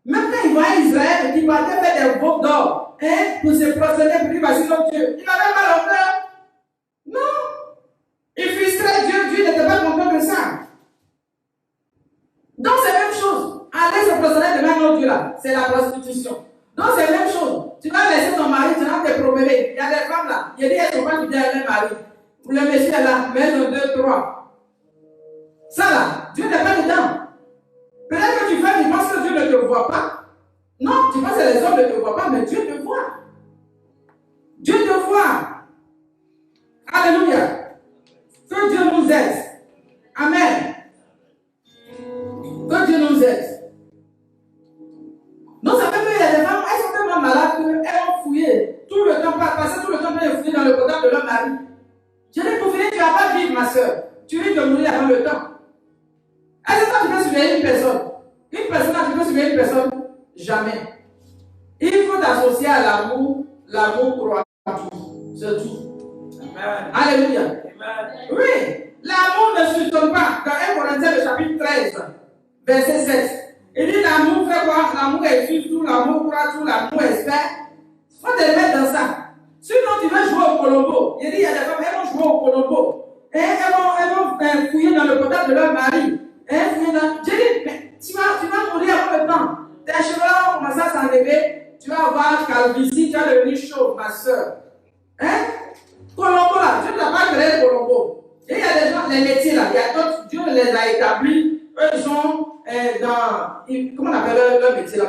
Même quand il voit Israël qui partait faire des veaux d'or pour se prosterner pour lui passer notre Dieu, il n'avait pas leur cœur. Non. Il frustrait Dieu, Dieu n'était pas content de ça. Donc c'est la même chose. Aller se prosterner devant notre Dieu là, c'est la prostitution. Donc c'est la même chose. Tu vas laisser ton mari, tu vas te promener. Il y a des femmes là, il y a des elles ne sont pas fidèles à leur mari. Le monsieur est là, mais 1, 2, 3. Ça là, Dieu n'est pas dedans. Peut-être que tu fais, tu penses que Dieu ne te voit pas. Non, tu penses que les hommes ne te voient pas, mais Dieu te voit. Dieu te voit. Alléluia. Que Dieu nous aide. Amen. Que Dieu nous aide. Donc ça fait qu'il y a des femmes, elles sont tellement malades qu'elles ont fouillé tout le temps, passer tout le temps pour les fouiller dans le portable de leur mari. Je dis pour finir, tu n'as pas l'amour croit tout. C'est tout. Amen. Alléluia. Amen. Oui, l'amour ne s'étonne pas. Dans 1 Corinthiens, le chapitre 13, verset 7. Il dit l'amour fait quoi? L'amour est tout, l'amour croit tout, l'amour espère. Il faut te mettre dans ça. Sinon, tu vas jouer au Colombo. Il dit, il y a des femmes, elles vont jouer au Colombo. Et elles vont fouiller dans le portable de leur mari. Fouiller dans... J'ai dit, mais tu vas mourir avant le temps. Tes cheveux vont commencer à s'enlever. Tu vas avoir calvitie, tu vas devenir chauve, ma soeur. Colombo là, Dieu ne t'a pas créé Colombo. Et il y a des gens, les métiers là, il y a d'autres, Dieu les a établis. Eux sont dans... Comment on appelle leur métier là?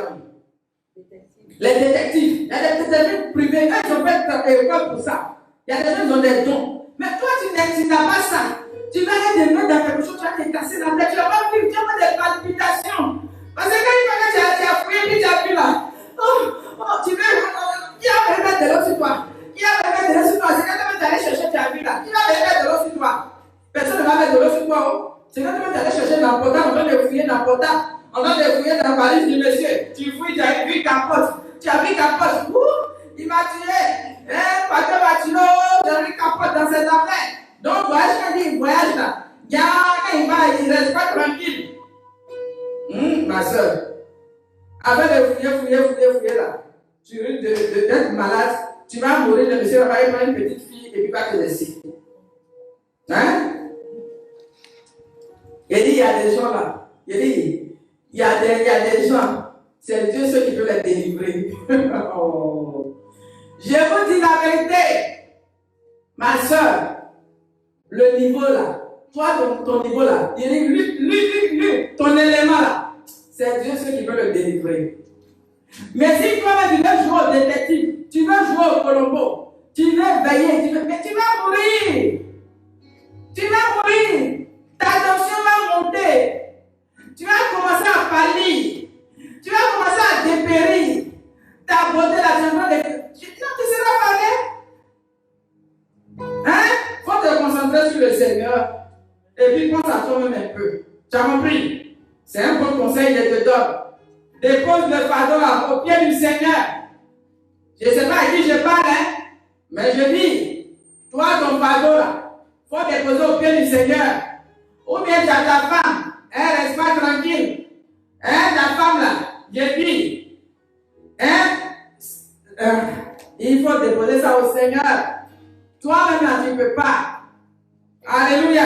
Les détectives. Il y a des détectives privés. Eux, ils ont fait école pour ça. Il y a des gens qui ont des dons. Mais toi, tu n'as pas ça. Tu vas aller te mettre dans quelque chose, tu vas te casser la tête. Tu vas pas vivre, tu vas avoir des palpitations. Parce que quand tu as fouillé, puis tu as vu là. Tu veux. Qui va me mettre de l'eau sur toi? Qui va me mettre de l'eau sur toi? C'est quand tu vas aller chercher, tu as vu là. Qui va me mettre de l'eau sur toi? Personne ne va mettre de l'eau sur toi. C'est quand tu vas aller chercher dans le portable, on va te fouiller dans le portable. On va te fouiller dans la valise du monsieur. Tu fouilles, tu as vu capote. Tu as vu capote. Il m'a tué. Patron m'a tué. J'ai vu capote dans ses affaires. Donc, voyage, quand il voyage là, quand il va, il ne reste pas tranquille. Ma soeur, avant de fouiller là, tu risques d'être malade, tu vas mourir, le monsieur va prendre une petite fille et puis va te laisser. Hein? Il dit, il y a des gens là. Il dit, il y a des gens. C'est Dieu ceux qui peut les délivrer. Oh. Je vous dis la vérité. Ma soeur, le niveau là, toi, ton niveau là, il dit, lui, ton élément là, c'est Dieu ceux qui peut le délivrer. Mais si toi-même tu veux jouer au détective, tu veux jouer au Colombo, tu veux veiller, mais tu vas mourir. Tu vas mourir. Ta tension va monter. Tu vas commencer à pâlir. Tu vas commencer à dépérir. Ta beauté, la changement de... Non, tu seras parlé. Hein? Il faut te concentrer sur le Seigneur. Et puis pense à toi-même un peu. Tu as compris? C'est un bon conseil, je te donne. Dépose le fardeau là, au pied du Seigneur. Je ne sais pas à qui je parle, hein? Mais je dis, toi, ton fardeau là, il faut déposer au pied du Seigneur. Ou bien tu as ta femme, elle reste pas tranquille. Hein, ta femme là, je dis, il faut déposer ça au Seigneur. Toi-même là, tu ne peux pas. Alléluia.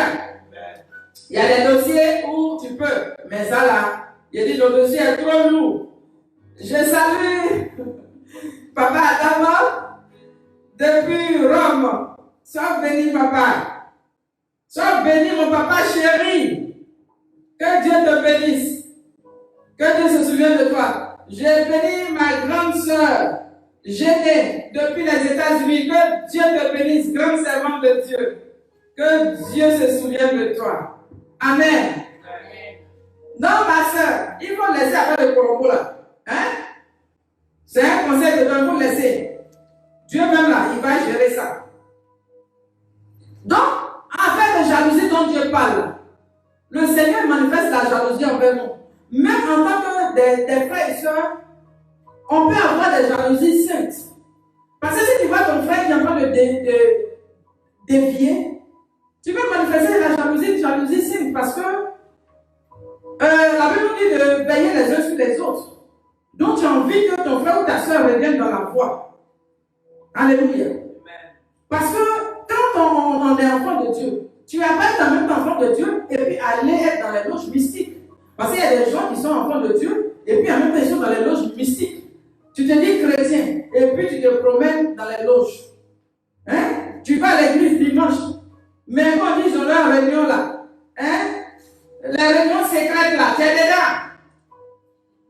Il y a des dossiers où tu peux, mais ça là, il dit le dossier est trop lourd. Je salue Papa Adama depuis Rome. Sois béni, papa. Sois béni, mon papa chéri. Que Dieu te bénisse. Que Dieu se souvienne de toi. J'ai béni ma grande soeur, Géné, depuis les États-Unis. Que Dieu te bénisse, grande servante de Dieu. Que Dieu se souvienne de toi. Amen. Non, ma soeur, il faut laisser après le Colombo là. Hein? C'est un conseil de Dieu, il faut laisser. Dieu même là, il va gérer ça. Donc, afin de jalousie dont Dieu parle, le Seigneur manifeste la jalousie envers nous. Même en tant que des frères et sœurs, on peut avoir des jalousies saintes. Parce que si tu vois ton frère qui est en train de dévier, tu peux manifester la jalousie sainte parce que la Bible dit de veiller les uns sur les autres. Donc tu as envie que ton frère ou ta soeur revienne dans la voie. Alléluia. Parce que quand on est enfant de Dieu, tu vas pas être en même temps enfant de Dieu et puis aller être dans les loges mystiques. Parce qu'il y a des gens qui sont enfants de Dieu et puis en même temps ils sont dans les loges mystiques. Tu te dis chrétien et puis tu te promènes dans les loges. Hein? Tu vas à l'église dimanche. Mais quand ils ont leur réunion là, hein? Les réunions secrètes là, tu es dedans.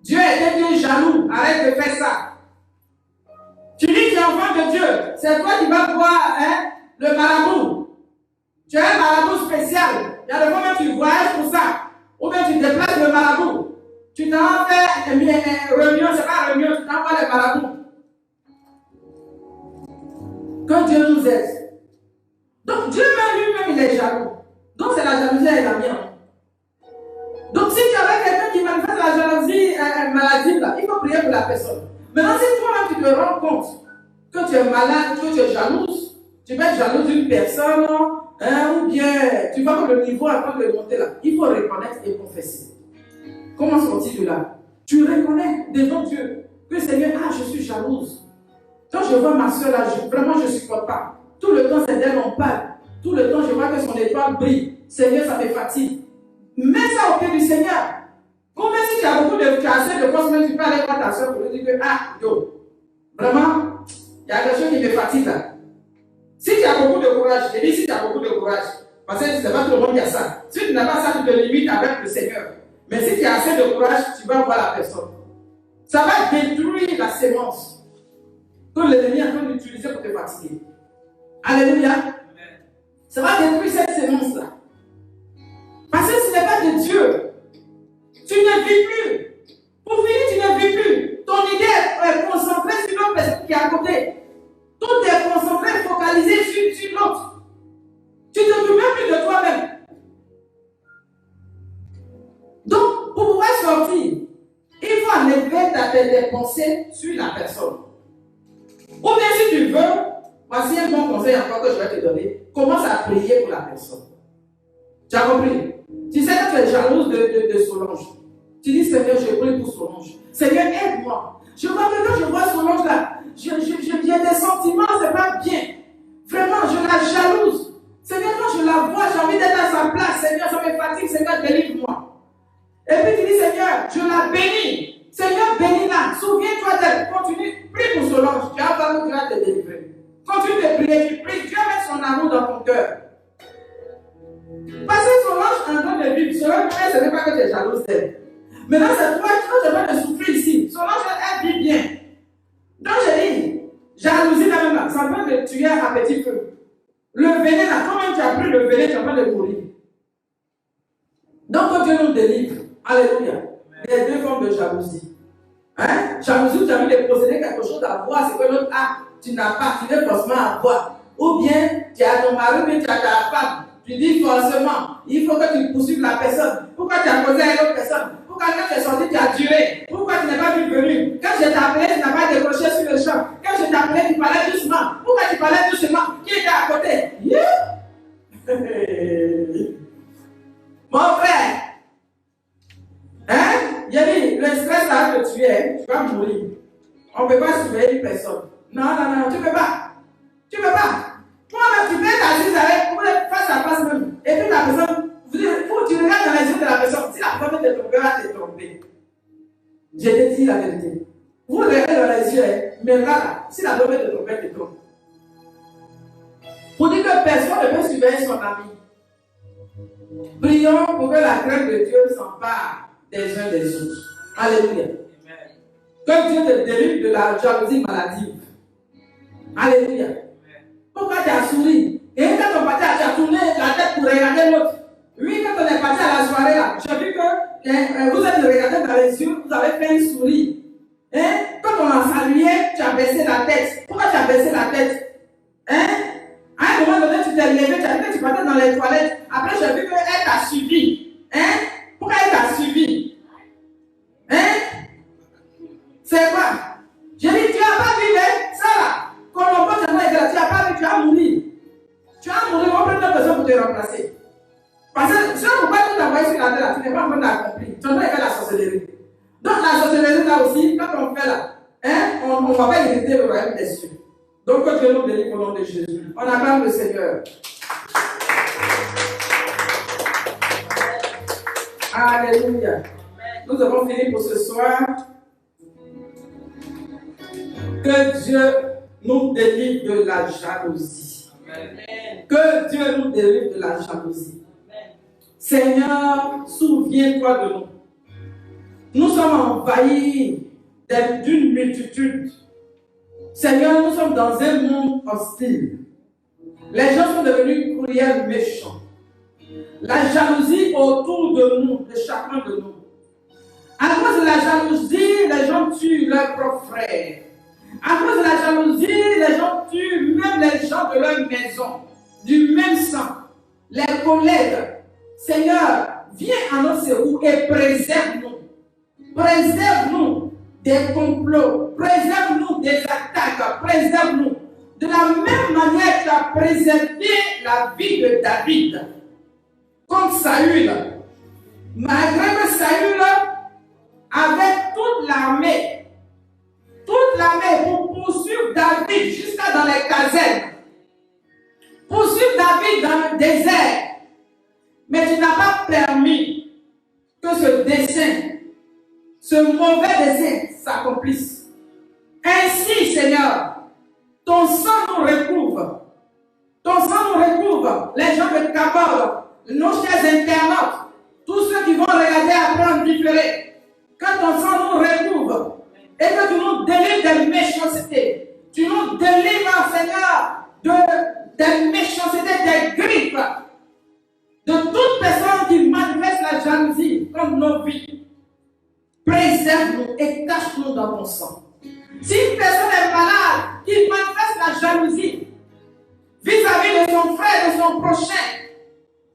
Dieu est un Dieu jaloux, arrête de faire ça. Tu dis que tu es enfant de Dieu, c'est toi qui vas voir hein, le marabout. Tu as un marabout spécial. Il y a des moments où tu voyages pour ça. Ou bien tu déplaces le marabout. Tu t'en fais une réunion, c'est pas une réunion, tu t'envoies les marabouts. Que Dieu nous aide. Donc Dieu lui-même il est jaloux. Donc c'est la jalousie et la mienne. Donc si tu avais quelqu'un qui manifeste la jalousie maladive, là, il faut prier pour la personne. Maintenant si toi-même tu te rends compte que tu es malade, que tu es jalouse, tu vas être jalouse d'une personne, hein, ou bien tu vois que le niveau est en train de monter là. Il faut reconnaître et confesser. Comment sortir de là? Tu reconnais devant Dieu que Seigneur, je suis jalouse. Quand je vois ma soeur là, vraiment je ne supporte pas. Tout le temps c'est d'elle on parle. Tout le temps je vois que son étoile brille. Seigneur, ça me fatigue. Mets ça au pied du Seigneur. Comme si tu as beaucoup de, tu as assez de force, même tu peux aller voir ta soeur pour lui dire que, vraiment, il y a quelque chose qui me fatigue là. Si tu as beaucoup de courage, je dis si tu as beaucoup de courage, parce que c'est pas tout le monde qui a ça. Si tu n'as pas ça, tu te limites avec le Seigneur. Mais si tu as assez de courage, tu vas voir la personne. Ça va détruire la sémence que l'ennemi est en train d'utiliser pour te fatiguer. Alléluia. Ça va détruire cette sémence-là. Parce que ce n'est pas de Dieu. Tu ne vis plus. Pour finir, tu ne vis plus. Ton idée est concentrée sur l'autre personne qui est à côté. Tout est concentré, focalisé sur l'autre. Tu ne t'occupes même plus de toi-même. Donc, pour pouvoir sortir, il faut enlever tes pensées sur la personne. Ou bien si tu veux, voici un bon conseil encore que je vais te donner. Commence à prier pour la personne. Tu as compris? Tu sais que tu es jalouse de Solange. Tu dis, Seigneur, je prie pour Solange. Seigneur, aide-moi. Je vois que quand je vois Solange là, j'ai des sentiments, c'est pas bien. Vraiment, je la jalouse. Seigneur, quand je la vois, j'ai envie d'être à sa place. Seigneur, ça me fatigue. Seigneur, délivre-moi. Et puis tu dis, Seigneur, je la bénis. Seigneur, bénis-la. Souviens-toi d'elle. Continue. Prie pour Solange. Tu vas voir que tu vas te délivrer. Continue de prier. Tu pries. Dieu met son amour dans ton cœur. Parce que Solange est en train de vivre. Solange, ce n'est pas que tu es jalouse d'elle. Maintenant, c'est toi qui es en train de souffrir ici. Solange, elle vit bien. Donc, je dis, jalousie là même là, c'est en train de tuer à petit feu. Le venin là, quand même tu as pris le venin, tu es en train de mourir. Donc, Dieu nous délivre. Alléluia. Il y a deux formes de jalousie. Hein? Jalousie, tu as envie de posséder quelque chose à voir, c'est que l'autre tu n'as pas, tu veux forcément avoir. Ou bien, tu as ton mari, mais tu as ta femme. Tu dis forcément, il faut que tu poursuives la personne. Pourquoi tu as causé à une autre personne? Pourquoi quand tu es sorti, tu as duré? Pourquoi tu n'es pas venu? Quand je t'ai appelé, tu n'as pas décroché sur le champ. Quand je t'ai appelé, tu parlais doucement. Pourquoi tu parlais doucement? Qui était à côté? Mon frère, hein? Il a dit, le stress va te tuer, tu vas mourir. On ne peut pas surveiller une personne. Non, tu ne peux pas. Tu ne peux pas. Toi-même, tu peux être assise avec, face à face même. Et puis la personne, tu regardes dans les yeux de la personne. Si la personne te trompe, elle va te tromper. Je te dis la vérité. Vous regardez dans les yeux, mais là, si la personne te trompe, elle te trompe. Pour dire que personne ne peut surveiller son ami. Prions pour que la crainte de Dieu s'empare des uns des autres. Alléluia. Que Dieu te délivre de la jalousie maladive. Alléluia. Pourquoi tu as souri? Et quand on partait, tu as tourné la tête pour regarder l'autre. Oui, quand on est parti à la soirée là, j'ai vu que vous êtes regardé dans les yeux, vous avez fait un sourire. Hein? Quand on a salué, tu as baissé la tête. Pourquoi tu as baissé la tête? Hein? À un moment donné, tu t'es levé, tu as dit que tu partais dans les toilettes. Après, j'ai vu qu'elle t'a suivi. Hein? Pourquoi elle t'a suivi? Hein? C'est quoi? J'ai dit, tu n'as pas vu ça là. Quand on peut te dire, tu n'as pas vu, tu vas mourir. Tu vas mourir, on prend une personne pour te remplacer. Parce que si on ne peut pas tout envoyer sur la terre là, tu n'es pas en train d'accomplir. Tu es en train de faire la sorcellerie. Donc la sorcellerie là aussi, quand on fait là, hein, on ne va pas hériter le royaume des cieux. Donc que Dieu nous délivre au nom de Jésus. On acclame le Seigneur. Alléluia. Nous avons fini pour ce soir. Que Dieu nous délivre de la jalousie. Amen. Que Dieu nous délivre de la jalousie. Amen. Seigneur, souviens-toi de nous. Nous sommes envahis d'une multitude. Seigneur, nous sommes dans un monde hostile. Les gens sont devenus cruels, méchants. La jalousie autour de nous, de chacun de nous. À cause de la jalousie, les gens tuent leurs propres frères. À cause de la jalousie, les gens tuent même les gens de leur maison, du même sang, les collègues. Seigneur, viens à notre secours et préserve-nous. Préserve-nous des complots, préserve-nous des attaques, préserve-nous. De la même manière, tu as préservé la vie de David contre Saül. Malgré que Saül avait toute l'armée pour poursuivre David jusqu'à dans les casernes, poursuivre David dans le désert. Mais tu n'as pas permis que ce dessein, ce mauvais dessein s'accomplisse. Ainsi, Seigneur, ton sang nous recouvre. Ton sang nous recouvre. Les gens de Kabod, nos chers internautes, tous ceux qui vont regarder après en différé, que ton sang nous recouvre et que tu nous délivres des méchancetés. Tu nous délivres, Seigneur, des méchancetés, des griffes, de toute personne qui manifeste la jalousie contre nos vies. Préserve-nous et cache-nous dans ton sang. Si une personne est malade, qui manifeste la jalousie vis-à-vis de son frère, de son prochain,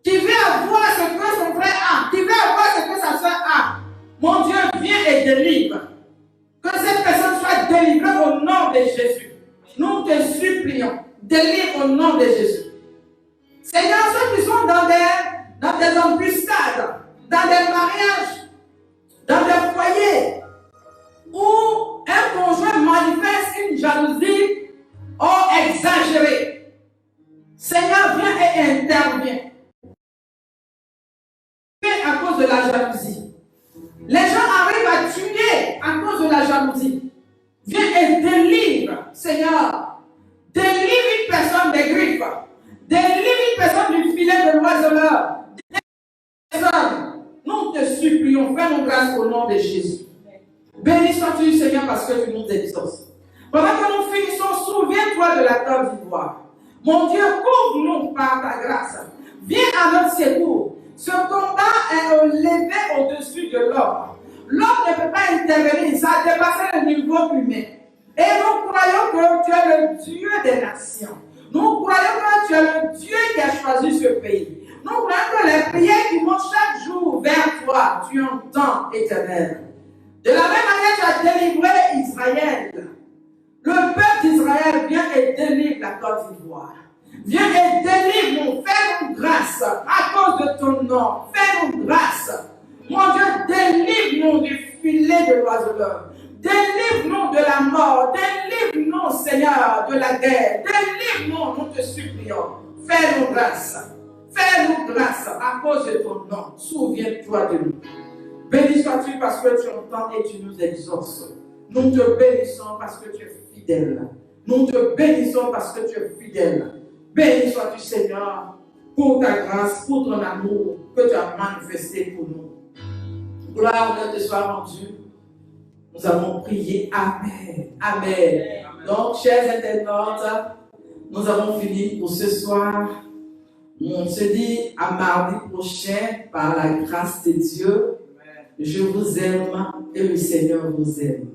qui veut avoir ce que son frère a, qui veut avoir ce que sa soeur a, mon Dieu, viens et délivre. Que cette personne soit délivrée au nom de Jésus. Nous te supplions, délivre au nom de Jésus. Seigneur, ceux qui sont dans des embuscades, dans des mariages, dans des foyers, où un conjoint manifeste une jalousie exagérée. Seigneur, viens et interviens. À cause de la jalousie. Les gens arrivent à tuer à cause de la jalousie. Viens et délivre, Seigneur. Délivre une personne des griffes. Délivre une personne du filet de l'oiseleur. Nous te supplions, fais-nous grâce au nom de Jésus. Béni sois-tu, Seigneur, parce que tu nous exauces. Pendant que nous finissons, souviens-toi de la Côte d'Ivoire. Mon Dieu, couvre-nous par ta grâce. Viens à notre secours. Ce combat est élevé au-dessus de l'homme. L'homme ne peut pas intervenir, ça a dépassé le niveau humain. Et nous croyons que tu es le Dieu des nations. Nous croyons que tu es le Dieu qui a choisi ce pays. Nous croyons que les prières qui montent chaque jour vers toi, tu entends, Éternel. De la même manière, tu as délivré Israël. Le peuple d'Israël vient et délivre la Côte d'Ivoire. Viens et délivre-nous, fais-nous grâce à cause de ton nom. Fais-nous grâce. Mon Dieu, délivre-nous du filet de l'oiseleur. Délivre-nous de la mort. Délivre-nous, Seigneur, de la guerre. Délivre-nous, nous te supplions. Fais-nous grâce. Fais-nous grâce à cause de ton nom. Souviens-toi de nous. Béni sois-tu parce que tu entends et tu nous exauces. Nous te bénissons parce que tu es fidèle. Nous te bénissons parce que tu es fidèle. Béni sois-tu, Seigneur, pour ta grâce, pour ton amour que tu as manifesté pour nous. Gloire te soit rendue. Nous avons prié. Amen. Amen. Donc, chers internautes, nous avons fini pour ce soir. On se dit à mardi prochain par la grâce de Dieu. Je vous aime et le Seigneur vous aime.